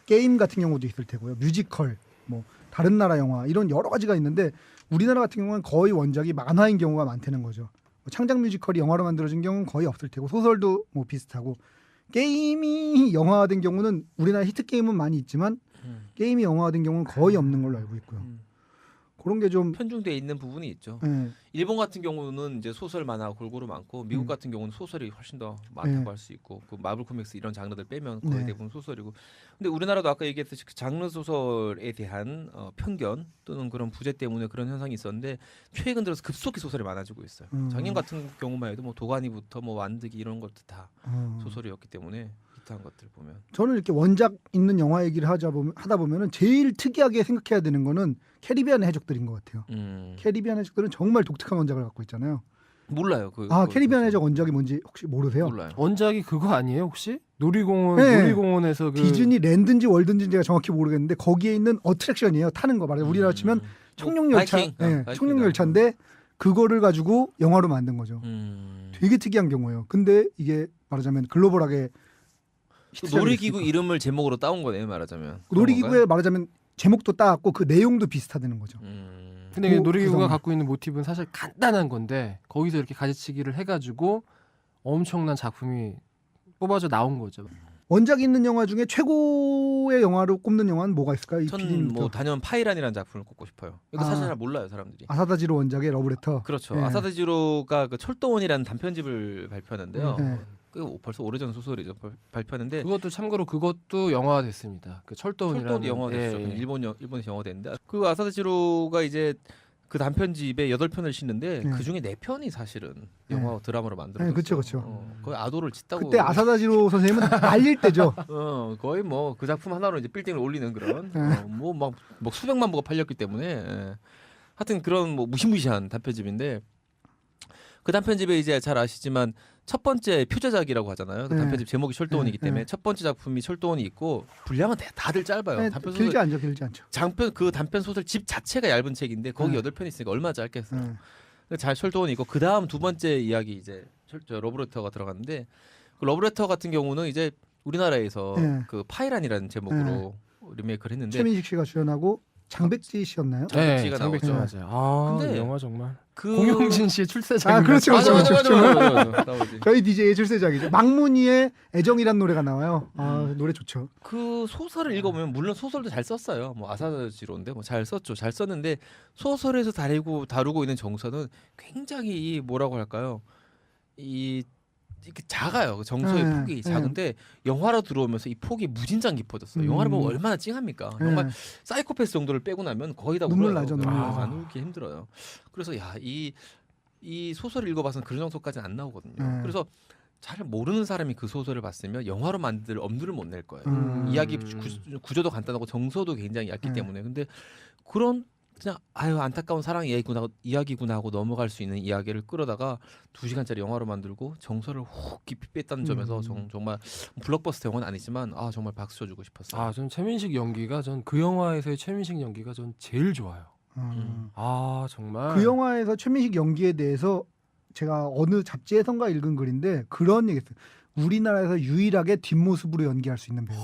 C: 게임 같은 경우도 있을 테고요. 뮤지컬, 뭐 다른 나라 영화 이런 여러 가지가 있는데 우리나라 같은 경우는 거의 원작이 만화인 경우가 많다는 거죠. 뭐 창작 뮤지컬이 영화로 만들어진 경우는 거의 없을 테고 소설도 뭐 비슷하고 게임이 영화화된 경우는 우리나라 히트 게임은 많이 있지만 게임이 영화화된 경우는 거의 없는 걸로 알고 있고요. 그런 게 좀
D: 편중돼 있는 부분이 있죠.
C: 네.
D: 일본 같은 경우는 이제 소설 만화 골고루 많고 미국 같은 경우는 소설이 훨씬 더 많다고 할 수 있고 그 마블 코믹스 이런 장르들 빼면 거의 대부분 소설이고 근데 우리나라도 아까 얘기했듯이 그 장르 소설에 대한 편견 또는 그런 부재 때문에 그런 현상이 있었는데 최근 들어서 급속히 소설이 많아지고 있어요. 작년 같은 경우만 해도 뭐 도가니부터 뭐 완득이 이런 것도 다 소설이었기 때문에 비슷한 것들 보면
C: 저는 이렇게 원작 있는 영화 얘기를 하다 보면은 제일 특이하게 생각해야 되는 거는 캐리비안의 해적들인 것 같아요. 캐리비안 해적들은 정말 독특한 원작을 갖고 있잖아요.
D: 몰라요.
C: 캐리비안 해적 원작이 뭔지 혹시 모르세요?
D: 몰라요.
E: 원작이 그거 아니에요 혹시?
C: 네.
E: 놀이공원에서 그
C: 디즈니 랜드인지 월드인지 제가 정확히 모르겠는데 거기에 있는 어트랙션이에요. 타는 거 말이에요. 우리나라 치면 청룡열차,
D: 바이킹.
C: 청룡열차인데 그거를 가지고 영화로 만든 거죠. 되게 특이한 경우예요. 근데 이게 말하자면 글로벌하게
D: 놀이기구 이름을 제목으로 따온 거네요, 말하자면.
C: 놀이기구에 말하자면 제목도 따왔고 그 내용도 비슷하다는 거죠.
E: 근데 이 놀이기구가
C: 구성은.
E: 갖고 있는 모티브는 사실 간단한 건데 거기서 이렇게 가지치기를 해가지고 엄청난 작품이 뽑아져 나온 거죠.
C: 원작이 있는 영화 중에 최고의 영화로 꼽는 영화는 뭐가 있을까요? 이
D: 저는
C: PD님부터.
D: 뭐 단연 파이란이라는 작품을 꼽고 싶어요. 이거 사실 잘 몰라요, 사람들이.
C: 아사다지로 원작의 러브레터.
D: 그렇죠.
C: 네.
D: 아사다지로가 그 철도원이라는 단편집을 발표했는데요.
C: 네.
D: 그 벌써 오래전 소설이죠. 발표했는데
E: 그것도 참고로 그것도 영화화 됐습니다. 그 철도원이라는
D: 철도원이 영화됐죠.
E: 예.
D: 일본에서 영화됐는데 그 아사다지로가 이제 그 단편집에 8편을 싣는데
C: 네.
D: 그 중에 4편이 사실은 영화 드라마로 만들어졌어요.
C: 네, 그쵸.
D: 거의 아도를 짓다고.
C: 그때 아사다지로 선생님은 날릴 때죠.
D: 거의 뭐 그 작품 하나로 이제 빌딩을 올리는 그런 뭐 막 수백만 부가 팔렸기 때문에 하여튼 그런 뭐 무시무시한 단편집인데 그 단편집에 이제 잘 아시지만 첫 번째 표제작이라고 하잖아요. 그
C: 네.
D: 단편집 제목이 철도원이기 때문에
C: 네.
D: 첫 번째 작품이 철도원이 있고 분량은 다들 짧아요.
C: 네,
D: 단편
C: 길지
D: 소설
C: 않죠.
D: 그 단편 소설 집 자체가 얇은 책인데 거기
C: 네.
D: 8편이 있으니까 얼마나 짧겠어요.
C: 네.
D: 잘 철도원이 있고 그 다음 두 번째 이야기 이제 러브레터가 들어갔는데 그 러브레터 같은 경우는 이제 우리나라에서
C: 네.
D: 그 파이란이라는 제목으로 리메이크를 했는데
C: 최민식 씨가 주연하고 장백지 씨였나요?
D: 장백지가
E: 장백지
C: 나오죠.
E: 맞아요. 아,
D: 근데
E: 이 영화 정말
D: 그
E: 공용진 씨의 출세작입니다.
C: 그렇죠.
D: 맞아. 나오지.
C: 저희 DJ의 출세작이죠. 막무니의 애정이란 노래가 나와요. 노래 좋죠.
D: 그 소설을 읽어보면 물론 소설도 잘 썼어요. 뭐 아사다지로인데 뭐 잘 썼죠. 잘 썼는데 소설에서 다루고 있는 정서는 굉장히 뭐라고 할까요? 이렇게 작아요. 그 정서의
C: 네,
D: 폭이
C: 네.
D: 작은데 영화로 들어오면서 이 폭이 무진장 깊어졌어요. 영화를 보면 얼마나 찡합니까?
C: 네.
D: 정말 사이코패스 정도를 빼고 나면 거의 다
C: 눈물
D: 울어요.
C: 나죠, 눈물 나죠.
D: 안 울기 힘들어요. 그래서 이 소설을 읽어봐서는 그런 정도까지는 안 나오거든요.
C: 네.
D: 그래서 잘 모르는 사람이 그 소설을 봤으면 영화로 만들 엄두를 못 낼 거예요. 이야기 구조도 간단하고 정서도 굉장히 얇기 때문에. 근데 그런 그냥 아유 안타까운 사랑 이야기구나 하고 넘어갈 수 있는 이야기를 끌어다가 2시간짜리 영화로 만들고 정서를 훅 깊이 뺐다는 점에서 정말 블록버스터 영화는 아니지만 정말 박수 쳐주고 싶었어요.
E: 아, 전 최민식 연기가 전 그 영화에서의 최민식 연기가 전 제일 좋아요. 아, 정말
C: 그 영화에서 최민식 연기에 대해서 제가 어느 잡지에선가 읽은 글인데 그런 얘기했어요. 우리나라에서 유일하게 뒷모습으로 연기할 수 있는 배우.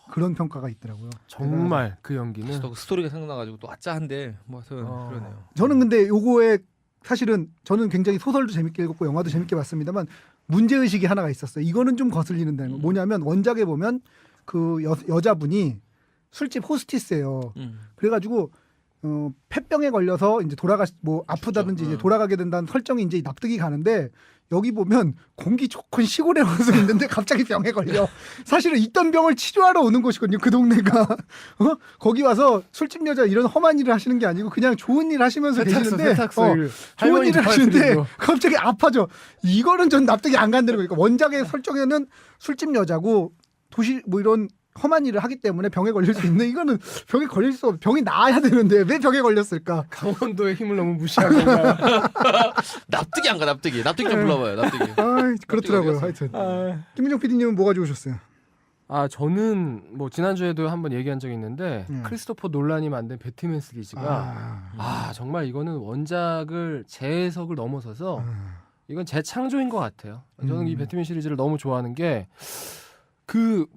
C: 그런 평가가 있더라고요.
E: 정말 그 연기는
D: 또 스토리가 생각나가지고 또 아짜한데 뭐 그러네요.
C: 저는 근데 요거에 사실은 저는 굉장히 소설도 재밌게 읽었고 영화도 재밌게 봤습니다만 문제의식이 하나가 있었어요. 이거는 좀 거슬리는 데는 뭐냐면 원작에 보면 그 여자분이 술집 호스티스예요. 그래가지고 폐병에 걸려서 이제 뭐 아프다든지 이제 돌아가게 된다는 설정이 이제 납득이 가는데 여기 보면 공기 좋은 시골에 와서 있는데 갑자기 병에 걸려. 사실은 있던 병을 치료하러 오는 곳이거든요. 그 동네가. 거기 와서 술집 여자 이런 험한 일을 하시는 게 아니고 그냥 좋은 일 하시면서 계시는데 좋은 일을 하시는데 갑자기 아파져. 이거는 전 납득이 안 간다는 거니까 원작의 설정에는 술집 여자고 도시 뭐 이런 험한 일을 하기 때문에 병에 걸릴 수 있는 이거는 병에 걸릴 수 없어. 병이 나아야 되는데 왜 병에 걸렸을까?
E: 강원도의 힘을 너무 무시한 건가요?
D: 납득이 안 가. 납득이 좀 불러봐요. 납득이.
C: 그렇더라고요. 하여튼 김민정 PD님은 뭐 가져오셨어요?
E: 아, 저는 뭐 지난주에도 한번 얘기한 적이 있는데 크리스토퍼 놀란이 만든 배트맨 시리즈가 정말 이거는 원작을 재해석을 넘어서서 이건 재창조인 것 같아요. 저는 이 배트맨 시리즈를 너무 좋아하는 게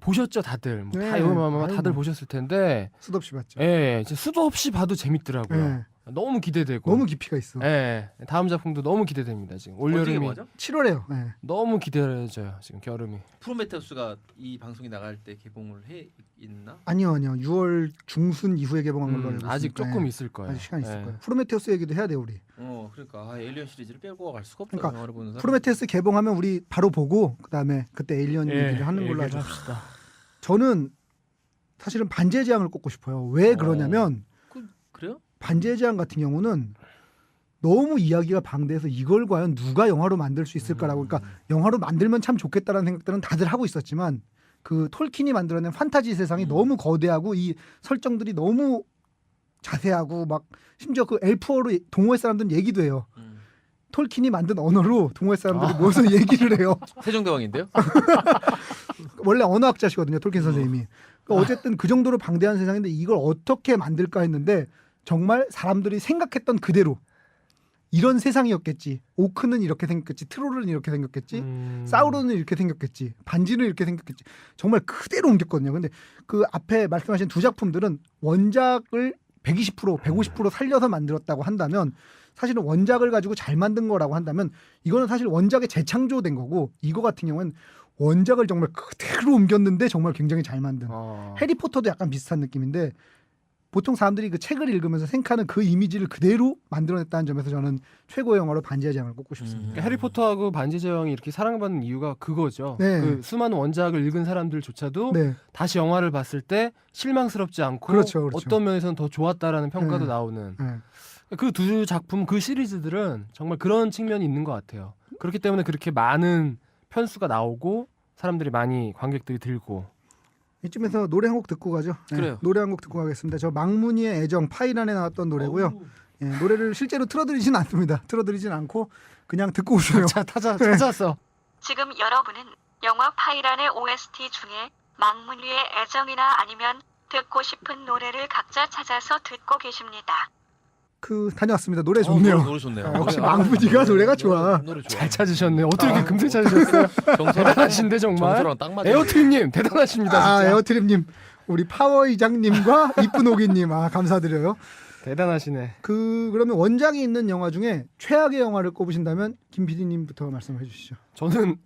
E: 보셨죠 다들 뭐
C: 네.
E: 다 여기 다들 보셨을 텐데
C: 수도 없이 봤죠.
E: 예, 수도 없이 봐도 재밌더라고요.
C: 네.
E: 너무 기대되고
C: 너무 깊이가 있어.
E: 예, 다음 작품도 너무 기대됩니다. 지금 올여름이
C: 7월에요. 네.
E: 너무 기대돼져요. 지금 겨울이.
D: 프로메테우스가 이 방송이 나갈 때 개봉을 해 있나?
C: 아니요. 6월 중순 이후에 개봉한 걸로 알고 있습니다.
E: 아직 조금 있을 거예요.
C: 아직 시간 있을
E: 예.
C: 거예요. 프로메테우스 얘기도 해야 돼 우리.
D: 그러니까 에일리언 시리즈를 빼고 갈 수가 없어요.
C: 그러니까
D: 영화를 보는 사람.
C: 프로메테우스 개봉하면 우리 바로 보고 그다음에 그때 에일리언 얘기를 하는 걸로 하죠.
E: 합시다.
C: 저는 사실은 반지의 제왕을 꼽고 싶어요. 왜 그러냐면
D: 그래요?
C: 반지의 제왕 같은 경우는 너무 이야기가 방대해서 이걸 과연 누가 영화로 만들 수 있을까라고 그러니까 영화로 만들면 참 좋겠다라는 생각들은 다들 하고 있었지만 그 톨킨이 만들어낸 판타지 세상이 너무 거대하고 이 설정들이 너무 자세하고 막 심지어 그 엘프어로 동호회 사람들은 얘기도 해요. 톨킨이 만든 언어로 동호회 사람들이 모여서 얘기를 해요.
D: 세종대왕인데요?
C: 원래 언어학자시거든요, 톨킨 선생님이. 그러니까 어쨌든 그 정도로 방대한 세상인데 이걸 어떻게 만들까 했는데 정말 사람들이 생각했던 그대로 이런 세상이었겠지. 오크는 이렇게 생겼겠지. 트롤은 이렇게 생겼겠지. 사우론은 이렇게 생겼겠지. 반지는 이렇게 생겼겠지. 정말 그대로 옮겼거든요. 근데 그 앞에 말씀하신 두 작품들은 원작을 120%, 150% 살려서 만들었다고 한다면 사실은 원작을 가지고 잘 만든 거라고 한다면 이거는 사실 원작의 재창조된 거고 이거 같은 경우는 원작을 정말 그대로 옮겼는데 정말 굉장히 잘 만든 해리포터도 약간 비슷한 느낌인데 보통 사람들이 그 책을 읽으면서 생각하는 그 이미지를 그대로 만들어냈다는 점에서 저는 최고의 영화로 반지의 제왕을 꼽고 싶습니다.
E: 그러니까 해리포터하고 반지의 제왕이 이렇게 사랑받는 이유가 그거죠.
C: 네.
E: 그 수많은 원작을 읽은 사람들조차도
C: 네.
E: 다시 영화를 봤을 때 실망스럽지 않고
C: 그렇죠.
E: 어떤 면에서는 더 좋았다라는 평가도
C: 네.
E: 나오는
C: 네.
E: 그 두 작품 그 시리즈들은 정말 그런 측면이 있는 것 같아요. 그렇기 때문에 그렇게 많은 편수가 나오고 사람들이 많이 관객들이 들고
C: 이쯤에서 노래 한 곡 듣고 가죠. 네,
D: 그래요.
C: 노래 한 곡 듣고 가겠습니다. 저 망문이의 애정 파이란에 나왔던 노래고요. 예, 노래를 실제로 틀어드리진 않습니다. 틀어드리진 않고 그냥 듣고 오세요.
E: 찾았어.
A: 지금 여러분은 영화 파이란의 OST 중에 망문 위의 애정이나 아니면 듣고 싶은 노래를 각자 찾아서 듣고 계십니다.
C: 다녀왔습니다. 노래 좋네요.
D: 노래 좋네요.
C: 역시 망문이가 노래가 좋아.
D: 노래 좋아.
E: 잘 찾으셨네. 어떻게 이렇게 금세 찾으셨어요? 대단하신데 정말.
D: 정서랑 딱 맞아.
E: 에어트림님 대단하십니다. 진짜.
C: 에어트림님, 우리 파워 이장님과 이쁜 오기님, 감사드려요.
E: 대단하시네.
C: 그러면 원작이 있는 영화 중에 최악의 영화를 꼽으신다면 김 PD님부터 말씀해 주시죠.
E: 저는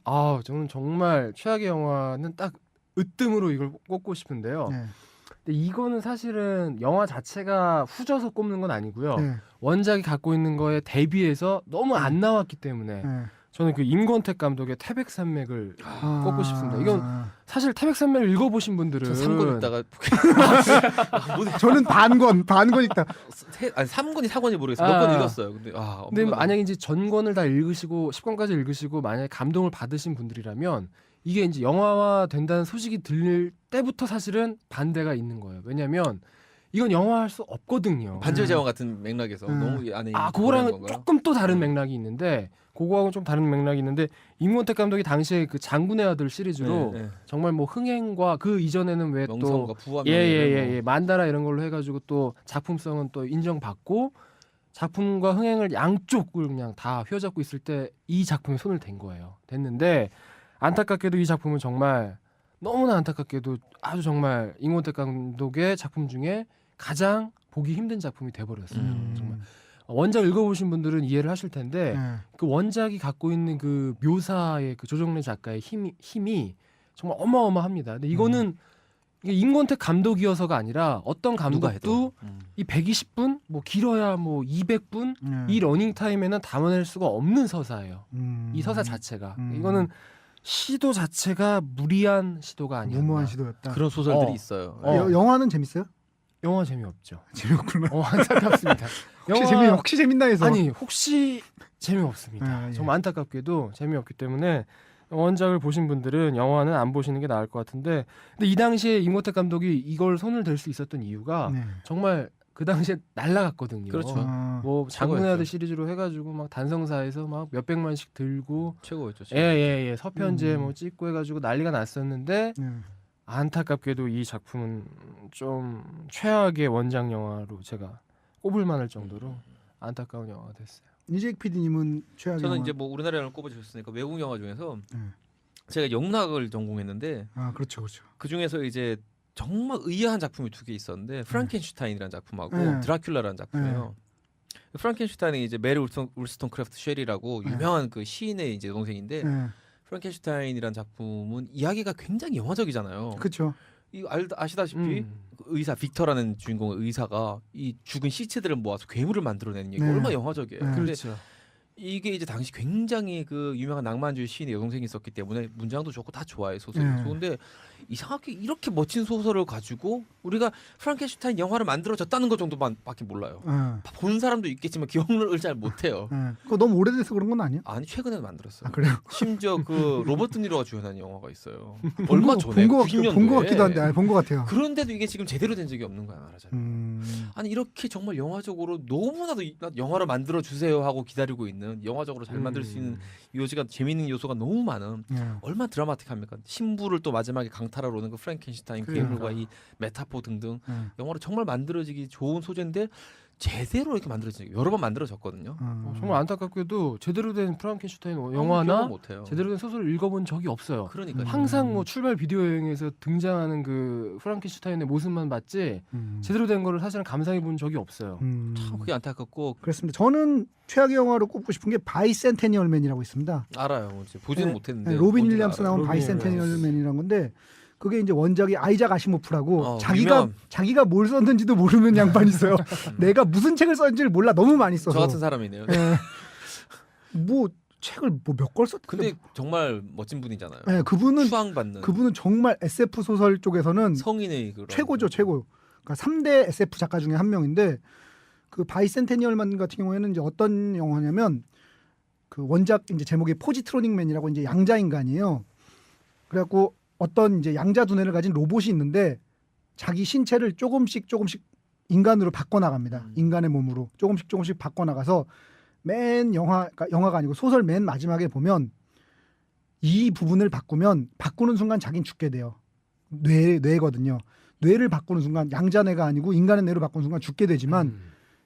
E: 정말 최악의 영화는 딱 으뜸으로 이걸 꼽고 싶은데요.
C: 네.
E: 근데 이거는 사실은 영화 자체가 후져서 꼽는 건 아니고요.
C: 네.
E: 원작이 갖고 있는 거에 대비해서 너무 안 나왔기 때문에
C: 네.
E: 저는 그 임권택 감독의 태백산맥을 꼽고 싶습니다. 이건 사실 태백산맥을 읽어보신 분들은
D: 3권 읽다가
C: 저는 반권 읽다.
D: 아니 3권이 4권이 모르겠어요. 몇 권
E: 아.
D: 읽었어요. 근데
E: 근데 만약에 이제 전권을 다 읽으시고 10권까지 읽으시고 만약에 감동을 받으신 분들이라면 이게 이제 영화화 된다는 소식이 들릴 때부터 사실은 반대가 있는 거예요. 왜냐하면 이건 영화할 수 없거든요.
D: 반지의 제왕 같은 맥락에서 너무 안에
E: 그거랑은
D: 건가요?
E: 조금 또 다른 맥락이 있는데 그거하고는 좀 다른 맥락이 있는데 임권택 감독이 당시에 그 장군의 아들 시리즈로
D: 네, 네.
E: 정말 뭐 흥행과 그 이전에는 왜 또
D: 명성과 부와
E: 예예예 만다라 이런 걸로 해가지고 또 작품성은 또 인정받고 작품과 흥행을 양쪽을 그냥 다 휘어잡고 있을 때 이 작품에 손을 댄 거예요. 됐는데 안타깝게도 이 작품은 정말 너무나 안타깝게도 아주 정말 임권택 감독의 작품 중에 가장 보기 힘든 작품이 돼버렸어요. 정말 원작 읽어보신 분들은 이해를 하실 텐데 그 원작이 갖고 있는 그 묘사의 그 조정래 작가의 힘이 정말 어마어마합니다. 근데 이거는 이게 임권택 감독이어서가 아니라 어떤
D: 누가
E: 감독도
D: 해도.
E: 이 120분 뭐 길어야 뭐 200분 이 러닝 타임에는 담아낼 수가 없는 서사예요. 이 서사 자체가 이거는 시도 자체가 무리한 시도가 아니야.
C: 무모한 시도였다.
D: 그런 소설들이
E: 어.
D: 있어요.
C: 영화는 재밌어요?
E: 영화 재미없죠.
C: 재미없구나.
E: 안타깝습니다.
C: 혹시 재밌나 해서.
E: 아니 혹시 재미없습니다.
C: 예.
E: 정말 안타깝게도 재미없기 때문에 원작을 보신 분들은 영화는 안 보시는 게 나을 것 같은데 근데 이 당시에 임권택 감독이 이걸 손을 댈 수 있었던 이유가
C: 네.
E: 정말 그 당시에 날라갔거든요.
D: 그렇죠.
E: 뭐 장군의
D: 최고였죠.
E: 아들 시리즈로 해가지고 막 단성사에서 막 몇백만씩 들고
D: 최고였죠.
E: 예예예 서편제 뭐 찍고 해가지고 난리가 났었는데
C: 네.
E: 안타깝게도 이 작품은 좀 최악의 원작 영화로 제가 꼽을 만할 정도로 안타까운 영화가 됐어요.
C: 이재익 PD님은 최악의
D: 저는
C: 영화.
D: 이제 뭐 우리나라 영화를 꼽아주셨으니까 외국 영화 중에서
C: 네.
D: 제가 영락을 전공했는데
C: 그렇죠, 그렇죠.
D: 그 중에서 이제 정말 의아한 작품이 두 개 있었는데 프랑켄슈타인이라는 작품하고
C: 네.
D: 드라큘라라는 작품이에요. 프랑켄슈타인이 이제 메리 울스턴 크래프트 쉘이라고 유명한 그 시인의 이제 동생인데
C: 네.
D: 프랑켄슈타인이라는 작품은 이야기가 굉장히 영화적이잖아요.
C: 그렇죠.
D: 이 아시다시피 그 의사 빅터라는 주인공의 의사가 이 죽은 시체들을 모아서 괴물을 만들어내는 얘기
C: 네.
D: 얼마나 영화적이에요.
C: 네.
D: 근데
E: 그렇죠.
D: 이게 이제 당시 굉장히 그 유명한 낭만주의 시인의 여동생이 있었기 때문에 문장도 좋고 다 좋아해 소설이
C: 네.
D: 좋은데 이상하게 이렇게 멋진 소설을 가지고 우리가 프랑켄슈타인 영화를 만들어졌다는 것 정도밖에 몰라요. 본 사람도 있겠지만 기억을 잘 못해요.
C: 그거 너무 오래돼서 그런 건 아니야?
D: 아니 최근에 만들었어요.
C: 그래요?
D: 심지어 그 로버트 드니로가 주연한 영화가 있어요. 얼마 전에
C: 본거
D: 90년도에.
C: 같기도 한데, 본 거 같아요.
D: 그런데도 이게 지금 제대로 된 적이 없는 거야 말하자면. 아니 이렇게 정말 영화적으로 너무나도 영화를 만들어 주세요 하고 기다리고 있는 영화적으로 잘 만들 수 있는 요지가 재미있는 요소가 너무 많은 얼마나 드라마틱합니까? 신부를 또 마지막에 강탈하러 오는 그 프랑켄슈타인 괴물과 이 메타포 등등 영화로 정말 만들어지기 좋은 소재인데 제대로 이렇게 만들어지기 여러 번 만들어졌거든요.
E: 정말 안타깝게도 제대로 된 프랑켄슈타인
D: 기억을
E: 영화나
D: 못해요.
E: 제대로 된 소설을 읽어본 적이 없어요.
D: 그러니까
E: 항상 뭐 출발 비디오 여행에서 등장하는 그 프랑켄슈타인의 모습만 봤지 제대로 된 거를 사실은 감상해 본 적이 없어요.
D: 참 그게 안타깝고
C: 그렇습니다. 저는 최악의 영화로 꼽고 싶은 게 바이센테니얼맨이라고 있습니다.
D: 알아요. 이제 보지는 못했는데
C: 로빈
D: 뭔지는
C: 윌리엄스
D: 알아요.
C: 나온
E: 로빈
C: 바이센테니얼맨이라는 건데 그게 이제 원작이 아이작 아시모프라고
D: 유명한.
C: 자기가 뭘 썼는지도 모르는 양반이 있어요. 내가 무슨 책을 썼는지를 몰라 너무 많이 써서.
D: 저 같은 사람이네요.
C: 뭐 책을 뭐 몇 권 썼.
D: 근데 정말 멋진 분이잖아요.
C: 네, 그분은
D: 추앙받는
C: 정말 SF 소설 쪽에서는
D: 성인의 그런
C: 최고죠, 최고. 그러니까 3대 SF 작가 중에 한 명인데 그 바이센테니얼맨 같은 경우에는 이제 어떤 영화냐면 그 원작 이제 제목이 포지트로닉맨이라고 이제 양자 인간이에요. 그래갖고 어떤 이제 양자 두뇌를 가진 로봇이 있는데 자기 신체를 조금씩 인간으로 바꿔 나갑니다. 인간의 몸으로 조금씩 바꿔 나가서 맨 영화가 아니고 소설 맨 마지막에 보면 이 부분을 바꾸는 순간 자기는 죽게 돼요. 뇌거든요. 뇌를 바꾸는 순간 양자뇌가 아니고 인간의 뇌로 바꾸는 순간 죽게 되지만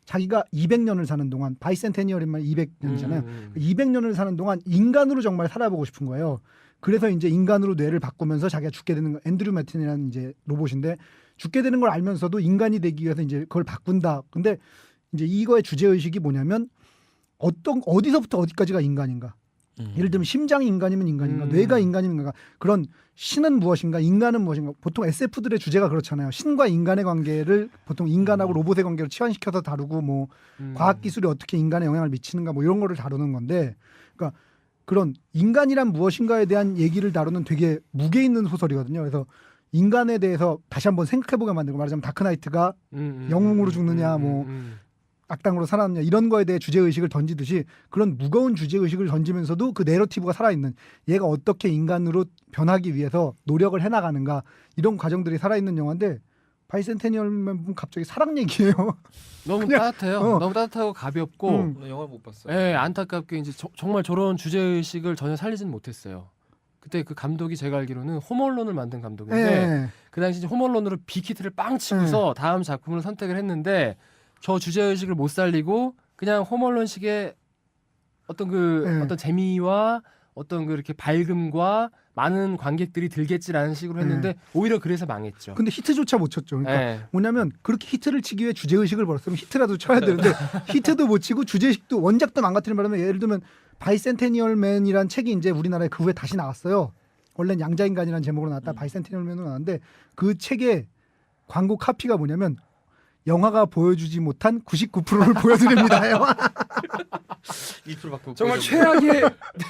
C: 자기가 200년을 사는 동안 바이센테니얼이면 200년이잖아요. 200년을 사는 동안 인간으로 정말 살아보고 싶은 거예요. 그래서 이제 인간으로 뇌를 바꾸면서 자기가 죽게 되는 거 앤드류 매틴이라는 이제 로봇인데 죽게 되는 걸 알면서도 인간이 되기 위해서 이제 그걸 바꾼다. 근데 이제 이거의 주제 의식이 뭐냐면 어디서부터 어디까지가 인간인가? 예를 들면 심장이 인간이면 인간인가? 뇌가 인간이면 인간인가? 그런 신은 무엇인가? 인간은 무엇인가? 보통 SF들의 주제가 그렇잖아요. 신과 인간의 관계를 보통 인간하고 로봇의 관계를 치환시켜서 다루고 뭐 과학 기술이 어떻게 인간에 영향을 미치는가 뭐 이런 거를 다루는 건데, 그러니까 그런 인간이란 무엇인가에 대한 얘기를 다루는 되게 무게 있는 소설이거든요. 그래서 인간에 대해서 다시 한번 생각해보게 만들고, 말하자면 다크나이트가 영웅으로 죽느냐, 뭐 악당으로 살아남냐 이런 거에 대해 주제의식을 던지듯이 그런 무거운 주제의식을 던지면서도 그 내러티브가 살아있는, 얘가 어떻게 인간으로 변하기 위해서 노력을 해나가는가 이런 과정들이 살아있는 영화인데, 바이센테니얼맨 보면 갑자기 사랑 얘기예요.
E: 너무
C: 그냥,
E: 따뜻해요. 너무 따뜻하고 가볍고
D: 나 영화 못 봤어요.
E: 예, 안타깝게 이제 정말 저런 주제의식을 전혀 살리진 못했어요. 그때 그 감독이 제가 알기로는 홈얼론을 만든 감독인데
C: 예.
E: 그 당시 이제 홈얼론으로 빅히트를 빵 치고서 다음 작품을 선택을 했는데 저 주제의식을 못 살리고 그냥 홈얼론식의 어떤 그
C: 네.
E: 어떤 재미와 어떤 그 이렇게 밝음과 많은 관객들이 들겠지라는 식으로 했는데 오히려 그래서 망했죠.
C: 근데 히트조차 못 쳤죠. 그러니까
E: 예.
C: 뭐냐면 그렇게 히트를 치기 위해 주제의식을 벌었으면 히트라도 쳐야 되는데 히트도 못 치고 주제의식도 원작도 망가뜨린 바람에, 예를 들면 바이센테니얼맨이란 책이 이제 우리나라에 그 후에 다시 나왔어요. 원래는 양자인간이라는 제목으로 나왔다 바이센테니얼맨으로 나왔는데, 그 책의 광고 카피가 뭐냐면 영화가 보여주지 못한 99%를 보여드립니다요.
D: 2%밖에
E: 정말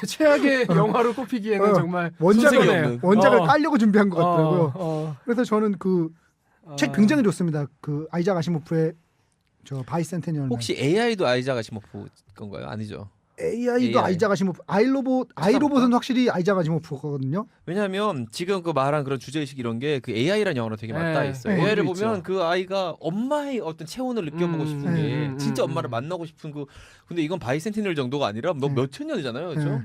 E: 최악의 영화로 꼽히기에는 정말
C: 원작을
E: 손색이네요.
C: 깔려고 준비한 것 같더라고요. 그래서 저는 그 책 굉장히 좋습니다. 그 아이작 아시모프의 저 바이센테니얼맨.
D: 혹시 AI도 아이작 아시모프 건가요? 아니죠.
C: AI도
D: AI.
C: 아이작 아시모프, 아이로봇은 확실히 아이작 아시모프거든요.
D: 왜냐하면 지금 그 말한 그런 주제의식 이런 게 그 AI라는 영화로 되게
E: 네.
D: 맞닿아 있어요.
C: 네.
D: AI를
E: 있죠.
D: 보면 그 아이가 엄마의 어떤 체온을 느껴보고 싶은 게 진짜 엄마를 만나고 싶은 그, 근데 이건 바이센티널 정도가 아니라 뭐
C: 네.
D: 몇천 년이잖아요, 그렇죠?
C: 네.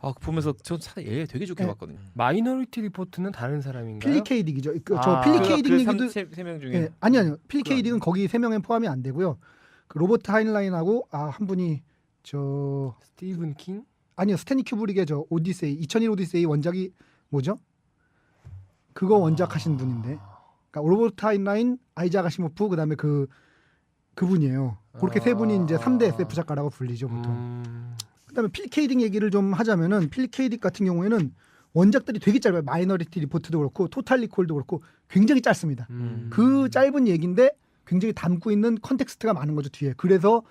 D: 아 보면서 전 사실 AI 되게 좋게
C: 네.
D: 봤거든요.
E: 마이너리티 리포트는 다른 사람인가요?
C: 필리 케이딕이죠. 저
E: 아.
C: 필리
D: 그
C: 케이딕 얘기도
D: 세명 중에
C: 예, 아니요. 필리 케이딕은 거기 3명엔 포함이 안 되고요. 그 로버트 하인라인하고 한 분이 저
E: 스티븐 킹?
C: 아니요, 스탠리 큐브릭의 저 오디세이 2001 오디세이 원작이 뭐죠? 그거 원작하신 분인데, 그러니까 로버트 하인라인, 아이작 아시모프, 그다음에 그분이에요. 그렇게 세 분이 이제 3대 SF 작가라고 불리죠 보통. 그다음에 필리 케이딕 얘기를 좀 하자면은, 필리 케이딕 같은 경우에는 원작들이 되게 짧아요. 마이너리티 리포트도 그렇고 토탈 리콜도 그렇고 굉장히 짧습니다. 그 짧은 얘기인데 굉장히 담고 있는 컨텍스트가 많은 거죠 뒤에. 그래서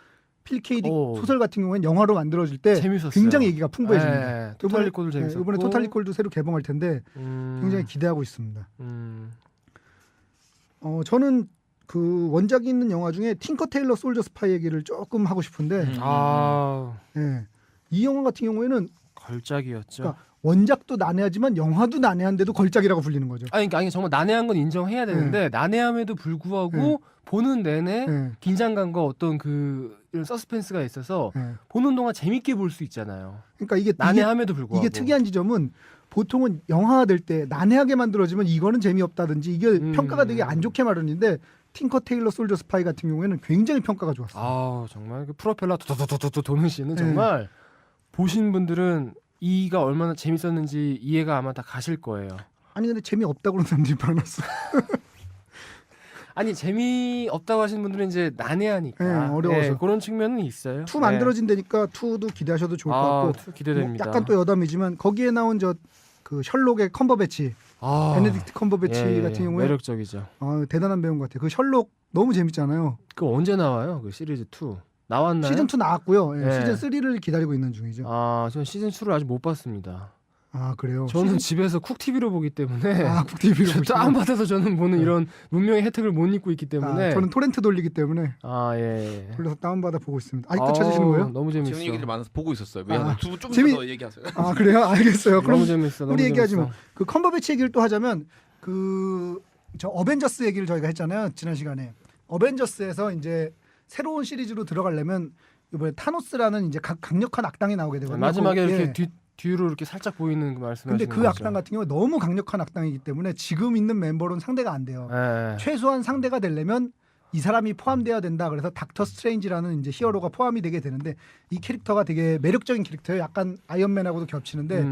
C: 필리 케이딕
E: 오.
C: 소설 같은 경우에는 영화로 만들어질 때
E: 재밌었어요.
C: 굉장히 얘기가 풍부해집니다.
E: 네, 토탈 리콜도 재밌었고
C: 이번에 토탈 리콜도 새로 개봉할 텐데 굉장히 기대하고 있습니다. 저는 그 원작이 있는 영화 중에 틴커 테일러 솔저 스파이 얘기를 조금 하고 싶은데, 예, 이 영화 같은 경우에는
E: 걸작이었죠.
C: 그러니까 원작도 난해하지만 영화도 난해한데도 걸작이라고 불리는 거죠.
E: 아니 정말 난해한 건 인정해야 되는데 난해함에도 불구하고 보는 내내
C: 예,
E: 긴장감과 어떤 그 이런 서스펜스가 있어서
C: 예.
E: 보는 동안 재밌게 볼 수 있잖아요.
C: 그러니까 이게
E: 난해함에도 불구하고
C: 이게 특이한 지점은, 보통은 영화가 될 때 난해하게 만들어지면 이거는 재미없다든지 이게 평가가 되게 안 좋게 마련인데, 틴커 테일러 솔저 스파이 같은 경우에는 굉장히 평가가 좋았어요.
E: 아 정말 그 프로펠러 도도도도도 도는 씬은 정말 보신 분들은 이가 얼마나 재밌었는지 이해가 아마 다 가실 거예요.
C: 아니 근데 재미없다고 그러는 사람들이 많았어.
E: 아니 재미없다고 하시는 분들은 이제 난해하니까
C: 어려워서.
E: 그런 측면은 있어요.
C: 2 만들어진다니까 2도 기대하셔도 좋을 것 같고,
E: 투 기대됩니다.
C: 뭐 약간 또 여담이지만 거기에 나온 그 셜록의 컴버배치, 베네딕트 컴버배치 같은 경우에
E: 매력적이죠.
C: 대단한 배우인 것 같아요. 그 셜록 너무 재밌잖아요.
E: 그 언제 나와요? 그 시리즈 2 나왔나요?
C: 시즌 2 나왔고요. 예,
E: 네.
C: 시즌 3를 기다리고 있는 중이죠.
E: 저는 시즌 2를 아직 못 봤습니다.
C: 그래요.
E: 저는 집에서 쿡 TV로 보기 때문에
C: 국TV로 보시면.
E: 다운받아서 저는 보는 이런 문명의 혜택을 못 입고 있기 때문에
C: 저는 토렌트 돌리기 때문에
E: 예.
C: 돌려서 다운받아 보고 있습니다. 아직도 찾으시는 거예요?
E: 너무 재밌어.
D: 재밌는 얘기들이 많아서 보고 있었어요. 좀 더 얘기하세요.
C: 그래요? 알겠어요. 그럼
E: 너무 재밌어.
C: 우리 얘기하지 뭐. 그 컴버배치 얘기를 또 하자면, 저 어벤져스 얘기를 저희가 했잖아요, 지난 시간에. 어벤져스에서 이제 새로운 시리즈로 들어가려면 이번에 타노스라는 이제 강력한 악당이 나오게 되거든요.
E: 마지막에 이렇게
C: 예.
E: 뒤로 이렇게 살짝 보이는 그 말씀하시는
C: 근데
E: 거죠.
C: 그 악당 같은 경우는 너무 강력한 악당이기 때문에 지금 있는 멤버로는 상대가 안 돼요.
E: 예.
C: 최소한 상대가 되려면 이 사람이 포함돼야 된다. 그래서 닥터 스트레인지라는 이제 히어로가 포함이 되게 되는데, 이 캐릭터가 되게 매력적인 캐릭터예요. 약간 아이언맨하고도 겹치는데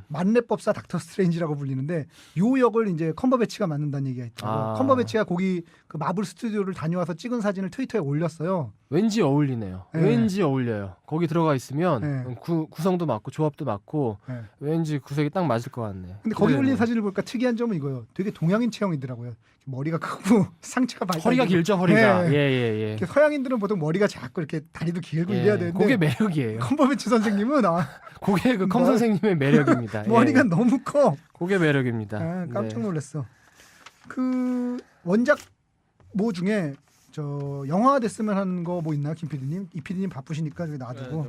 C: 만렙법사 닥터 스트레인지라고 불리는데, 요 역을 이제 컴버배치가 맡는다는 얘기가 있더라고요. 컴버배치가 거기 그 마블 스튜디오를 다녀와서 찍은 사진을 트위터에 올렸어요.
E: 왠지 어울리네요.
C: 네.
E: 왠지 어울려요. 거기 들어가 있으면
C: 네.
E: 구성도 맞고 조합도 맞고
C: 네.
E: 왠지 구색이 딱 맞을 것 같네.
C: 근데 거기 올린
E: 기대되네요.
C: 사진을 보니까 특이한 점은 이거예요. 되게 동양인 체형이더라고요. 머리가 크고 상체가 밝아.
E: 허리가 길죠. 머리가.
C: 네.
E: 예예예.
C: 이렇게 서양인들은 보통 머리가 작고 이렇게 다리도 길고 이래야 되는데
E: 그게 매력이에요.
C: 컴버배치 선생님은
E: 그게 그 컴 선생님의 매력입니다.
C: 머리가
E: 예.
C: 너무 커.
E: 그게 매력입니다.
C: 아, 깜짝
E: 네.
C: 놀랐어. 그 원작 뭐 중에 저 영화 됐으면 하는 거 뭐 있나요, 김 PD님? 이 PD님 바쁘시니까 저기 놔두고.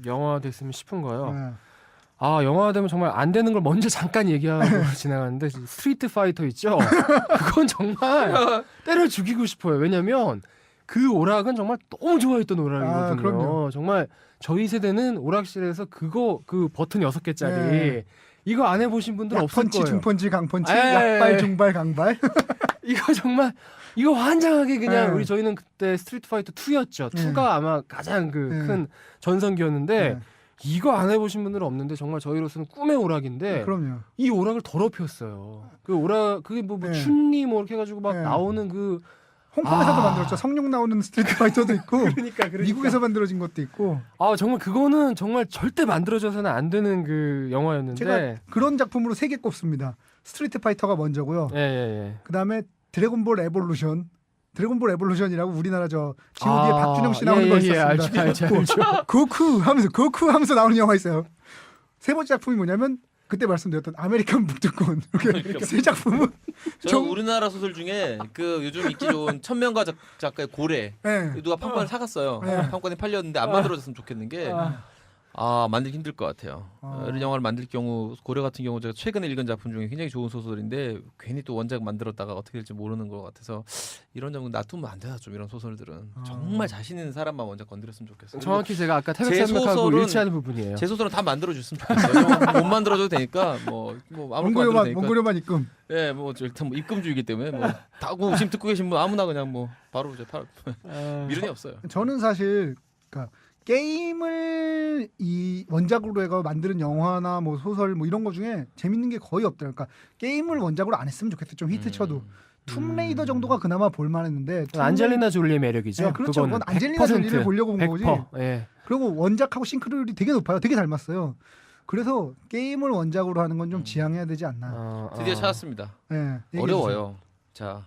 E: 영화 됐으면 싶은 거요.
C: 네.
E: 아 영화 되면 정말 안 되는 걸 먼저 잠깐 얘기하고 지나가는데 스트리트 파이터 있죠. 그건 정말 때려 죽이고 싶어요. 왜냐면 그 오락은 정말 너무 좋아했던 오락이거든요.
C: 그럼요.
E: 정말 저희 세대는 오락실에서 그 버튼 6개짜리
C: 네.
E: 이거 안 해보신 분들 없을
C: 약펀치,
E: 거예요.
C: 중펀치, 강펀치,
E: 예,
C: 약발,
E: 예.
C: 중발, 강발.
E: 이거 정말 이거 환장하게 그냥
C: 네.
E: 저희는 그때 스트리트 파이터 2였죠.
C: 네.
E: 2가 아마 가장 그
C: 네.
E: 큰 전성기였는데
C: 네.
E: 이거 안 해보신 분들은 없는데 정말 저희로서는 꿈의 오락인데
C: 그럼요.
E: 이 오락을 더럽혔어요. 그 오락 그게 뭐
C: 네.
E: 춘리 뭐 이렇게 해가지고 막
C: 네.
E: 나오는 그
C: 홍콩에서도
E: 아.
C: 만들었죠. 성룡 나오는 스트리트 파이터도 있고
E: 그러니까
C: 미국에서 만들어진 것도 있고.
E: 아 정말 그거는 정말 절대 만들어져서는 안 되는 그 영화였는데
C: 제가 그런 작품으로 3개 꼽습니다. 스트리트 파이터가 먼저고요.
E: 예.
C: 그다음에 드래곤볼 에볼루션. 드래곤볼 에볼루션이라고 우리나라 저 G.O.D에 박준영 씨 나오는 거 있었습니다.
E: 알죠.
C: 고쿠 하면서 나오는 영화 있어요. 세 번째 작품이 뭐냐면 그때 말씀드렸던 아메리칸 북두권 이렇게 세 작품은
D: 저는 우리나라 소설 중에 그 요즘 인기 좋은 천명가 작가의 고래
C: 네.
D: 누가 판권을 사갔어요.
C: 네.
D: 판권이 팔렸는데 안 만들어졌으면 좋겠는 게 만들기 힘들 것 같아요. 이런 영화를 만들 경우 고래 같은 경우 제가 최근에 읽은 작품 중에 굉장히 좋은 소설인데 괜히 또 원작 만들었다가 어떻게 될지 모르는 것 같아서 이런 점은 놔두면 안 되나 좀 이런 소설들은 정말 자신 있는 사람만 원작 건드렸으면 좋겠어요.
E: 정확히 제가 아까
D: 제
E: 태백산맥하고
D: 소설은-
E: 일치하는 부분이에요.
D: 제 소설은 다 만들어줬으면 좋겠어요. 못 만들어줘도 되니까 뭐 아무거나 만들어도 되니까.
C: 몽골요만 입금.
D: 예, 뭐 일단 뭐 입금주의기 때문에 다고 지금 듣고 계신 분 아무나 그냥 뭐 바로 이제 미련이 없어요.
C: 저는 사실 그러니까 게임을 이 원작으로 해가 만드는 영화나 뭐 소설 뭐 이런 거 중에 재밌는 게 거의 없더라고요. 그러니까 게임을 원작으로 안 했으면 좋겠어요. 좀 히트 쳐도. 툼레이더 정도가 그나마 볼만했는데
E: 안젤리나 졸리의 매력이죠.
C: 네, 그렇죠.
E: 그거는
C: 그건 안젤리나
E: 100%.
C: 졸리를 보려고 본 거지.
E: 100%. 예.
C: 그리고 원작하고 싱크로율이 되게 높아요. 되게 닮았어요. 그래서 게임을 원작으로 하는 건 좀 지양해야 되지 않나.
D: 드디어 찾았습니다.
C: 네, 얘기해
D: 어려워요. 자,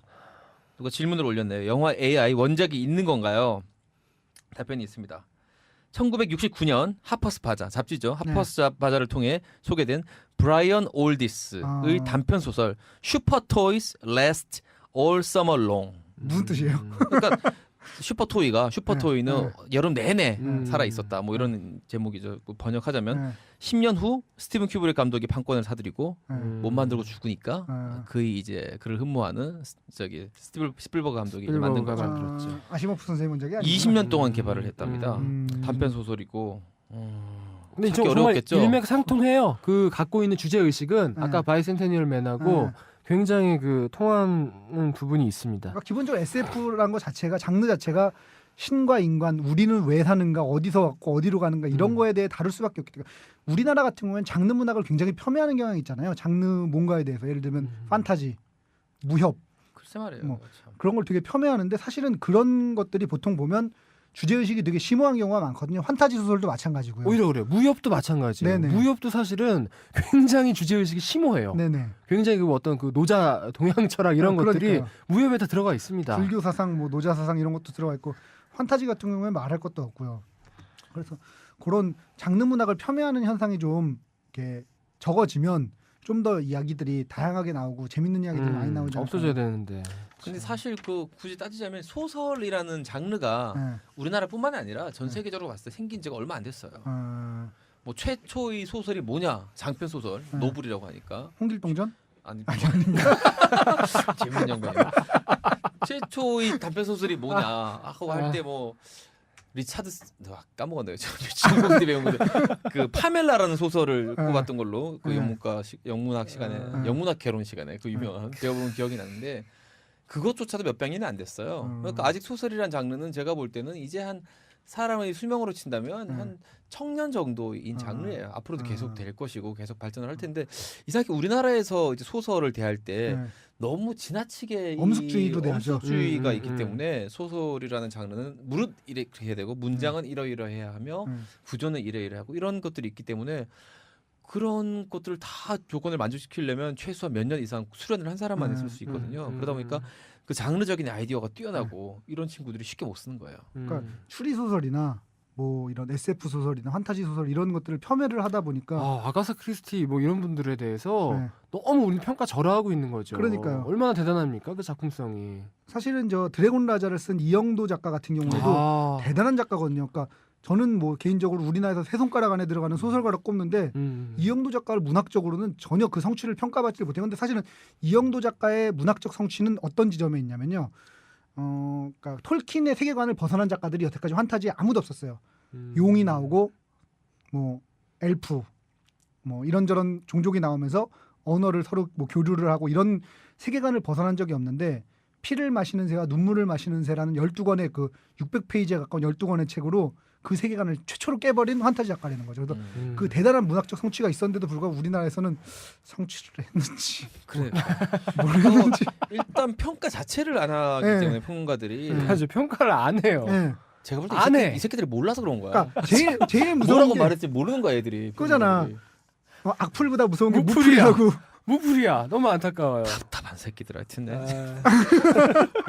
D: 누가 질문을 올렸네요. 영화 AI 원작이 있는 건가요? 답변이 있습니다. 1969년 하퍼스 바자 잡지죠. 하퍼스 바자를 통해 소개된 브라이언 올디스의 단편 소설 슈퍼 토이스 레스트 올 서머 롱.
C: 무슨 뜻이에요?
D: 그러니까 슈퍼토이는
C: 네.
D: 여름 내내 살아 있었다. 뭐 이런 제목이죠. 번역하자면
C: 네,
D: 10년 후 스티븐 큐브릭 감독이 판권을 사들이고
C: 네.
D: 못 만들고 죽으니까
C: 네.
D: 그의 이제 그를 흠모하는 스필버그 감독이 이제 만든
E: 스필버그가
D: 거죠.
E: 만들었죠.
C: 아시모프 선생님 원작이 아니구나.
D: 20년 동안 개발을 했답니다. 단편 소설이고.
E: 근데
D: 찾기
E: 정말
D: 어려웠겠죠.
E: 일맥상통해요. 그 갖고 있는 주제 의식은
C: 네.
E: 아까 바이센테니얼 맨하고
C: 네.
E: 굉장히 그 통하는 부분이 있습니다.
C: 그러니까 기본적으로 SF라는 것 자체가 장르 자체가 신과 인간, 우리는 왜 사는가, 어디서 왔고 어디로 가는가 이런 거에 대해 다룰 수밖에 없기 때문에 우리나라 같은 경우에는 장르 문학을 굉장히 폄훼하는 경향이 있잖아요. 장르 뭔가에 대해서 예를 들면 판타지, 무협
D: 글쎄 말이에요.
C: 뭐.
D: 참.
C: 그런 걸 되게 폄훼하는데 사실은 그런 것들이 보통 보면 주제 의식이 되게 심오한 경우가 많거든요. 판타지 소설도 마찬가지고요.
E: 오히려 그래요. 무협도 마찬가지예요.
C: 네네.
E: 무협도 사실은 굉장히 주제 의식이 심오해요.
C: 네네.
E: 굉장히 그 어떤 그 노자 동양 철학 이런 것들이
C: 그러니까요.
E: 무협에 다 들어가 있습니다.
C: 불교 사상, 뭐 노자 사상 이런 것도 들어가 있고 판타지 같은 경우에 말할 것도 없고요. 그래서 그런 장르 문학을 폄훼하는 현상이 좀 이렇게 적어지면 좀 더 이야기들이 다양하게 나오고 재밌는 이야기들이 많이 나오지 않을까.
E: 없어져야 되는데.
D: 근데 사실 그 굳이 따지자면 소설이라는 장르가
C: 네.
D: 우리나라뿐만이 아니라 전 세계적으로 봤을 때 생긴 지가 얼마 안 됐어요. 뭐 최초의 소설이 뭐냐? 장편 소설 노블이라고 하니까
C: 홍길동전?
D: 아니 재밌는 양반이에요. 최초의 단편 소설이 뭐냐 하고 할 때 뭐 리차드 까먹었네요. 중국대 배운 건데 그 파멜라라는 소설을 꼽았던 걸로 그 영문학 시간에 영문학 개론 시간에 그 유명한 배워본 기억이 나는데 그것조차도 몇 병이는 안 됐어요. 그러니까 아직 소설이란 장르는 제가 볼 때는 이제 한 사람의 수명으로 친다면 한 청년 정도인 장르예요. 앞으로도 계속 될 것이고 계속 발전을 할 텐데 이상하게 우리나라에서 이제 소설을 대할 때 너무 지나치게
C: 엄숙주의도 되죠.
D: 엄숙주의가 있기 때문에 소설이라는 장르는 무릇 이렇게 해야 되고 문장은 이러이러해야 하며 구조는 이러이러하고 이런 것들이 있기 때문에 그런 것들을 다 조건을 만족시키려면 최소한 몇 년 이상 수련을 한 사람만 있을 수 있거든요. 그러다 보니까 그 장르적인 아이디어가 뛰어나고 이런 친구들이 쉽게 못 쓰는 거예요.
C: 그러니까 추리 소설이나 뭐 이런 SF 소설이나 판타지 소설 이런 것들을 폄훼를 하다 보니까
E: 아가사 크리스티 뭐 이런 분들에 대해서
C: 네.
E: 너무 우리 평가 절하하고 있는 거죠.
C: 그러니까요.
E: 얼마나 대단합니까 그 작품성이.
C: 사실은 저 드래곤 라자를 쓴 이영도 작가 같은 경우에도
E: 아.
C: 대단한 작가거든요. 그러니까 저는 뭐 개인적으로 우리나라에서 세 손가락 안에 들어가는 소설가로 꼽는데 이영도 작가를 문학적으로는 전혀 그 성취를 평가받지 못해요. 근데 사실은 이영도 작가의 문학적 성취는 어떤 지점에 있냐면요. 그러니까 톨킨의 세계관을 벗어난 작가들이 여태까지 환타지에 아무도 없었어요. 용이 나오고 뭐 엘프 뭐 이런저런 종족이 나오면서 언어를 서로 뭐 교류를 하고 이런 세계관을 벗어난 적이 없는데 피를 마시는 새와 눈물을 마시는 새라는 12권의 그 600페이지에 가까운 12권의 책으로 그 세계관을 최초로 깨버린 환타지 작가라는 거죠. 그래서 그 대단한 문학적 성취가 있었는데도 불구하고 우리나라에서는 성취를 했는지
D: 그래.
C: 모르겠는지
D: 일단 평가 자체를 안 하기
C: 네.
D: 때문에 평론가들이
E: 맞아 평가를 안 해요.
C: 네.
D: 제가 볼 때
E: 안 해.
D: 이 새끼들이 몰라서 그런 거야.
C: 그러니까 제일 무서운
D: 뭐라고
C: 게
D: 말했지 모르는 거야 애들이.
C: 그거잖아.
D: 평론가들이.
C: 악플보다 무서운 게
E: 무풀이야.
C: 무풀이라고.
E: 무풀이야. 너무 안타까워요.
D: 답답한 새끼들 하여튼
E: 아,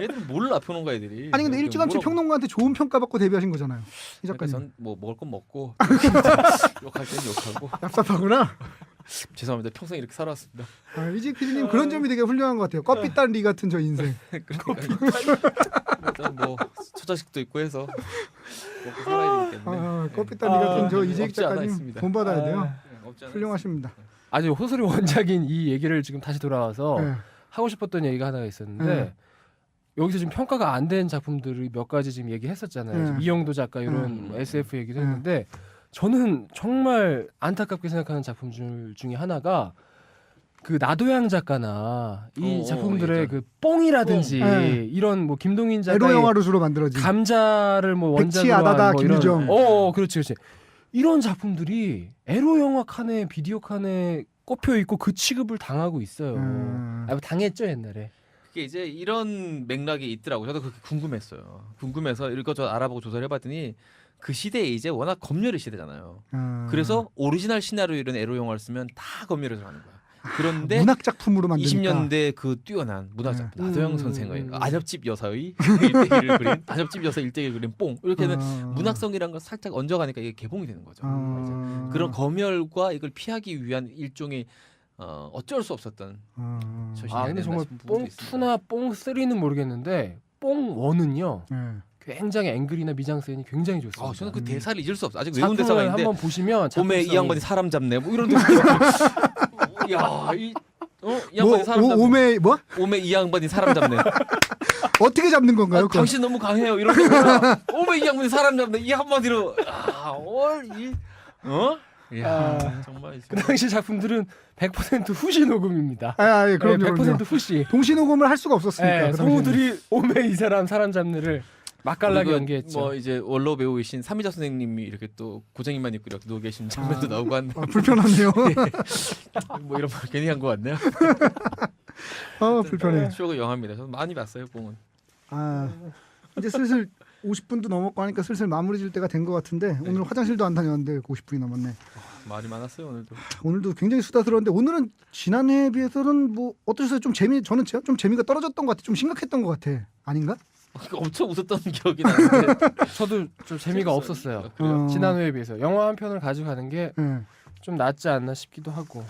D: 애들 몰라 평론가 애들이.
C: 아니 근데 일찌감치
D: 뭐라고.
C: 평론가한테 좋은 평가 받고 데뷔하신 거잖아요. 이
D: 그러니까
C: 작가님.
D: 전뭐 먹을 건 먹고 욕할 땐 욕하고
C: 얍삽하구나.
D: 죄송합니다. 평생 이렇게 살아왔습니다.
C: 이지 PD님 그런 점이 되게 훌륭한 것 같아요. 껍빛단 리 같은 저 인생.
D: 일단 뭐 처자식도 있고 해서 먹고 살아야 되기 때문에
C: 껍빛단 리 같은 저 이재익
D: 없지 않아
C: 작가님
D: 있습니다.
C: 본 받아야 돼요.
D: 없지 않아
C: 훌륭하십니다.
E: 아주 호소리 원작인 이 얘기를 지금 다시 돌아와서
C: 네.
E: 하고 싶었던 얘기가 하나가 있었는데
C: 네.
E: 여기서 지금 평가가 안 된 작품들이 몇 가지 지금 얘기했었잖아요.
C: 네.
E: 지금 이영도 작가 이런
C: 네.
E: 뭐 SF 얘기도
C: 네.
E: 했는데 저는 정말 안타깝게 생각하는 작품들 중에 하나가 그 나도양 작가나 이 작품들의
D: 예전.
E: 그 뽕이라든지
C: 네.
E: 이런 뭐 김동인
C: 에로
E: 작가의
C: 영화로 주로 만들어진.
E: 감자를 뭐
C: 백치,
E: 원작으로
C: 아다다,
E: 한 뭐 이런
C: 김유정.
E: 그렇지 그렇지 이런 작품들이 에로 영화 칸에 비디오 칸에 꼽혀 있고 그 취급을 당하고 있어요. 뭐 당했죠 옛날에.
D: 그게 이제 이런 맥락이 있더라고. 저도 그렇게 궁금했어요. 궁금해서 이것저것 알아보고 조사를 해봤더니 그 시대에 이제 워낙 검열의 시대잖아요. 그래서 오리지널 시나리오 이런 에로 영화를 쓰면 다 검열해서 하는 거야. 그런데
C: 문학 작품으로 만드니까.
D: 20년대 그 뛰어난 문학 작품 나도영 선생의
E: 음.
D: 아접집 여사의 일대기를 그린 아접집 여사 일대기를 그린 뽕 이렇게는
C: 아.
D: 문학성이란 걸 살짝 얹어가니까 이게 개봉이 되는 거죠.
C: 아.
D: 그런 검열과 이걸 피하기 위한 일종의 어쩔 수 없었던
E: 아 근데 정말 뽕
D: 있습니다.
E: 2나 뽕 3는 모르겠는데 뽕 1은요
C: 네.
E: 굉장히 앵글이나 미장센이 굉장히 좋습니다.
D: 저는 그 대사를 잊을 수 없어. 아직 외운 대사가
E: 작품을
D: 있는데
E: 한번 보시면
D: 봄에 이
E: 작품성이-
D: 양반이 사람 잡네 뭐 이런 대사. 야이 양반이 사람 잡네.
C: 오메 뭐?
D: 오메 이 양반이 사람 잡네.
C: 어떻게 잡는 건가요? 그건?
D: 당신 너무 강해요. 이런 거구나. 오메 이 양반이 사람 잡네. 이 한마디로 야, 정말
E: 그 당시 작품들은 100% 후시 녹음입니다.
C: 예, 그럼요.
E: 100%
C: 그럼요.
E: 후시.
C: 동시 녹음을 할 수가 없었으니까.
E: 네,
C: 그 당시에는.
E: 성우들이 오메 이 사람 잡느를 맛깔나게
D: 그리고
E: 연기했죠.
D: 뭐 이제 원로 배우이신 삼이자 선생님이 이렇게 또 고쟁이만 입고 이렇게 누워 계신 장면도 나오고 한데
C: 불편하네요.
D: 뭐 이런 말 괜히 한 거 같네요.
C: 불편해.
D: 추억의 영화입니다. 저는 많이 봤어요, 뽕은.
C: 이제 슬슬 50분도 넘었고 하니까 슬슬 마무리 질 때가 된 것 같은데 오늘 화장실도 안 다녔는데 50분이 넘었네.
D: 말이 많았어요 오늘도.
C: 오늘도 굉장히 수다스러운데 오늘은 지난해에 비해서는 뭐 어떠셨어요? 저는 좀 재미가 떨어졌던 것 같아. 좀 심각했던 것 같아. 아닌가?
D: 엄청 웃었던 기억이 나는데
E: 저도 좀 재미가 없었어요.
D: 그래요?
E: 지난 회에 비해서 영화 한 편을 가져가는 게 좀
C: 예.
E: 낫지 않나 싶기도 하고.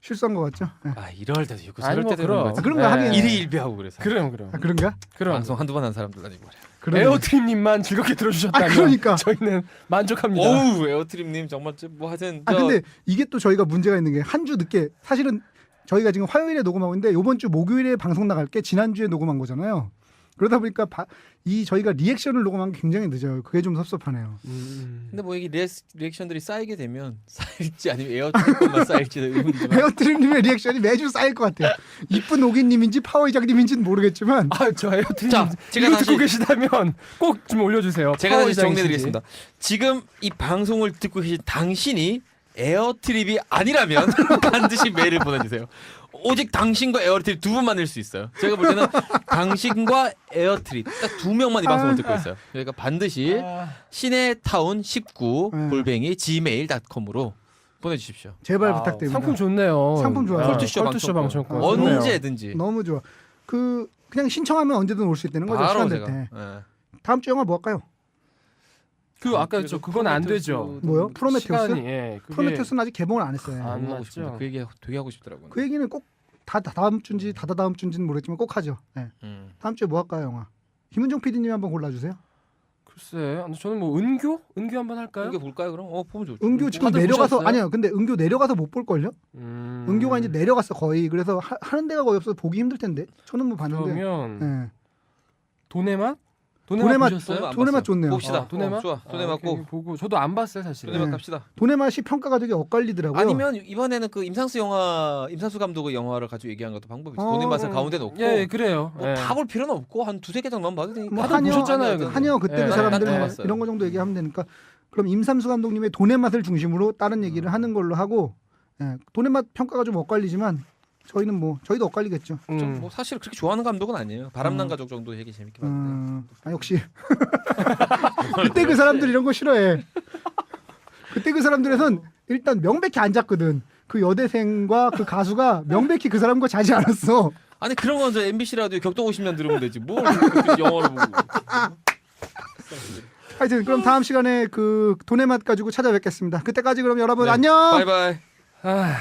C: 실수한 것 같죠? 예.
D: 이럴 때도 있고
E: 아니,
D: 저럴
E: 뭐
D: 때도
E: 그럼.
D: 있는 거지.
C: 그런 거 하긴.
D: 일희일비하고 그래서.
E: 그럼
C: 그런가?
E: 그럼
D: 방송 한두 번 한 사람들 아니고 그래.
C: 그러네.
E: 에어트림님만 즐겁게 들어주셨다면
C: 그러니까.
E: 저희는 만족합니다.
D: 어우 에어트림님 정말 뭐 하여튼
C: 근데 이게 또 저희가 문제가 있는 게 한 주 늦게 사실은 저희가 지금 화요일에 녹음하고 있는데 이번 주 목요일에 방송 나갈 게 지난주에 녹음한 거잖아요. 그러다 보니까 저희가 리액션을 녹음한 게 굉장히 늦어요. 그게 좀 섭섭하네요.
D: 근데 뭐 이게 리액션들이 쌓이게 되면 쌓일지 아니면 에어트림 것만 쌓일지도 의문이지만
C: 에어트림님의 리액션이 매주 쌓일 것 같아요. 이쁜 오기님인지 파워이장님인지는 모르겠지만
E: 저 에어트림
D: 자, 제가
E: 이거
D: 다시-
E: 듣고 계시다면 꼭 좀 올려주세요.
D: 제가 다시
E: 파워이장이신지.
D: 정리해드리겠습니다. 지금 이 방송을 듣고 계신 당신이 에어트립이 아니라면 반드시 메일을 보내주세요. 오직 당신과 에어트립 두 분만 낼 수 있어요. 제가 볼 때는 당신과 에어트립 딱 두 명만 이 방송을 듣고 있어요. 그러니까 반드시 시네타운 19 골뱅이 gmail.com으로 보내주십시오.
C: 제발
E: 아,
C: 부탁드립니다.
E: 상품 좋네요.
C: 상품 좋아요.
D: 컬투쇼
E: 컬투쇼
D: 방청권.
E: 방청권. 좋네요.
D: 언제든지.
C: 너무 좋아. 그 그냥 신청하면 언제든 올 수 있다는 거죠.
D: 바로
C: 시간 될
D: 제가.
C: 때.
D: 예.
C: 다음 주 영화 뭐 할까요?
E: 그 아까 저 그건 안 되죠.
C: 뭐요? 프로메테우스?
E: 시간이, 예, 그게
C: 프로메테우스는 아직 개봉을 안 했어요.
E: 안
D: 너무 하고 싶은데
E: 맞죠.
D: 그 얘기 되게 하고 싶더라고요.
C: 그 얘기는 꼭 다다음 주인지 다다다음 주인지는 모르겠지만 꼭 하죠. 네. 다음 주에 뭐 할까요, 영화? 김은정 PD님 한번 골라주세요.
E: 글쎄, 저는 뭐 은교 한번 할까요?
D: 이게 볼까요 그럼? 보면 좋죠.
C: 은교 지금
E: 다들
C: 내려가서
E: 보셨어요?
C: 아니요, 근데 은교 내려가서 못 볼 걸요? 은교가 이제 내려갔어 거의. 그래서 하는 데가 거의 없어서 보기 힘들 텐데. 저는 뭐 봤는데.
E: 그러면
C: 네.
E: 돈의 맛?
C: 돈의 맛
E: 보셨어요?
C: 돈의 맛 좋네요.
D: 봅시다.
E: 돈의 맛?
D: 좋아. 돈의 맛 꼭.
E: 보고 저도 안 봤어요 사실.
D: 돈의 맛
C: 네.
D: 갑시다.
C: 돈의 맛이 평가가 되게 엇갈리더라고요.
D: 아니면 이번에는 그 임상수 감독의 영화를 가지고 얘기한 것도 방법이 있어.
C: 어,
D: 돈의 맛을 가운데 놓고
E: 예, 그래요. 예.
D: 다 볼 필요는 없고 한 두세 개 정도만 봐도 되니까.
C: 뭐
E: 다들
C: 한여
E: 보셨잖아요, 그거.
C: 한여 그때
E: 예.
C: 그
D: 난
C: 사람들
D: 다 봤어요.
C: 이런 거 정도 얘기하면 되니까. 그럼 임삼수 감독님의 돈의 맛을 중심으로 다른 얘기를 하는 걸로 하고, 예, 돈의 맛 평가가 좀 엇갈리지만 저희는 뭐 저희도 엇갈리겠죠.
D: 좀 뭐 사실 그렇게 좋아하는 감독은 아니에요. 바람난 가족 정도 얘기 재밌게 봤는데.
C: 역시 그때 그 사람들 이런 거 싫어해. 그때 그 사람들에선 일단 명백히 안 잤거든. 그 여대생과 그 가수가 명백히 그 사람과 자지 않았어.
D: 아니 그런 건 저 MBC 라디오 격동 50년 들으면 되지. 뭘 그 영화를 보고.
C: 하여튼 그럼 다음 시간에 그 돈의 맛 가지고 찾아뵙겠습니다. 그때까지 그럼 여러분 안녕.
D: 바이바이.
E: 아,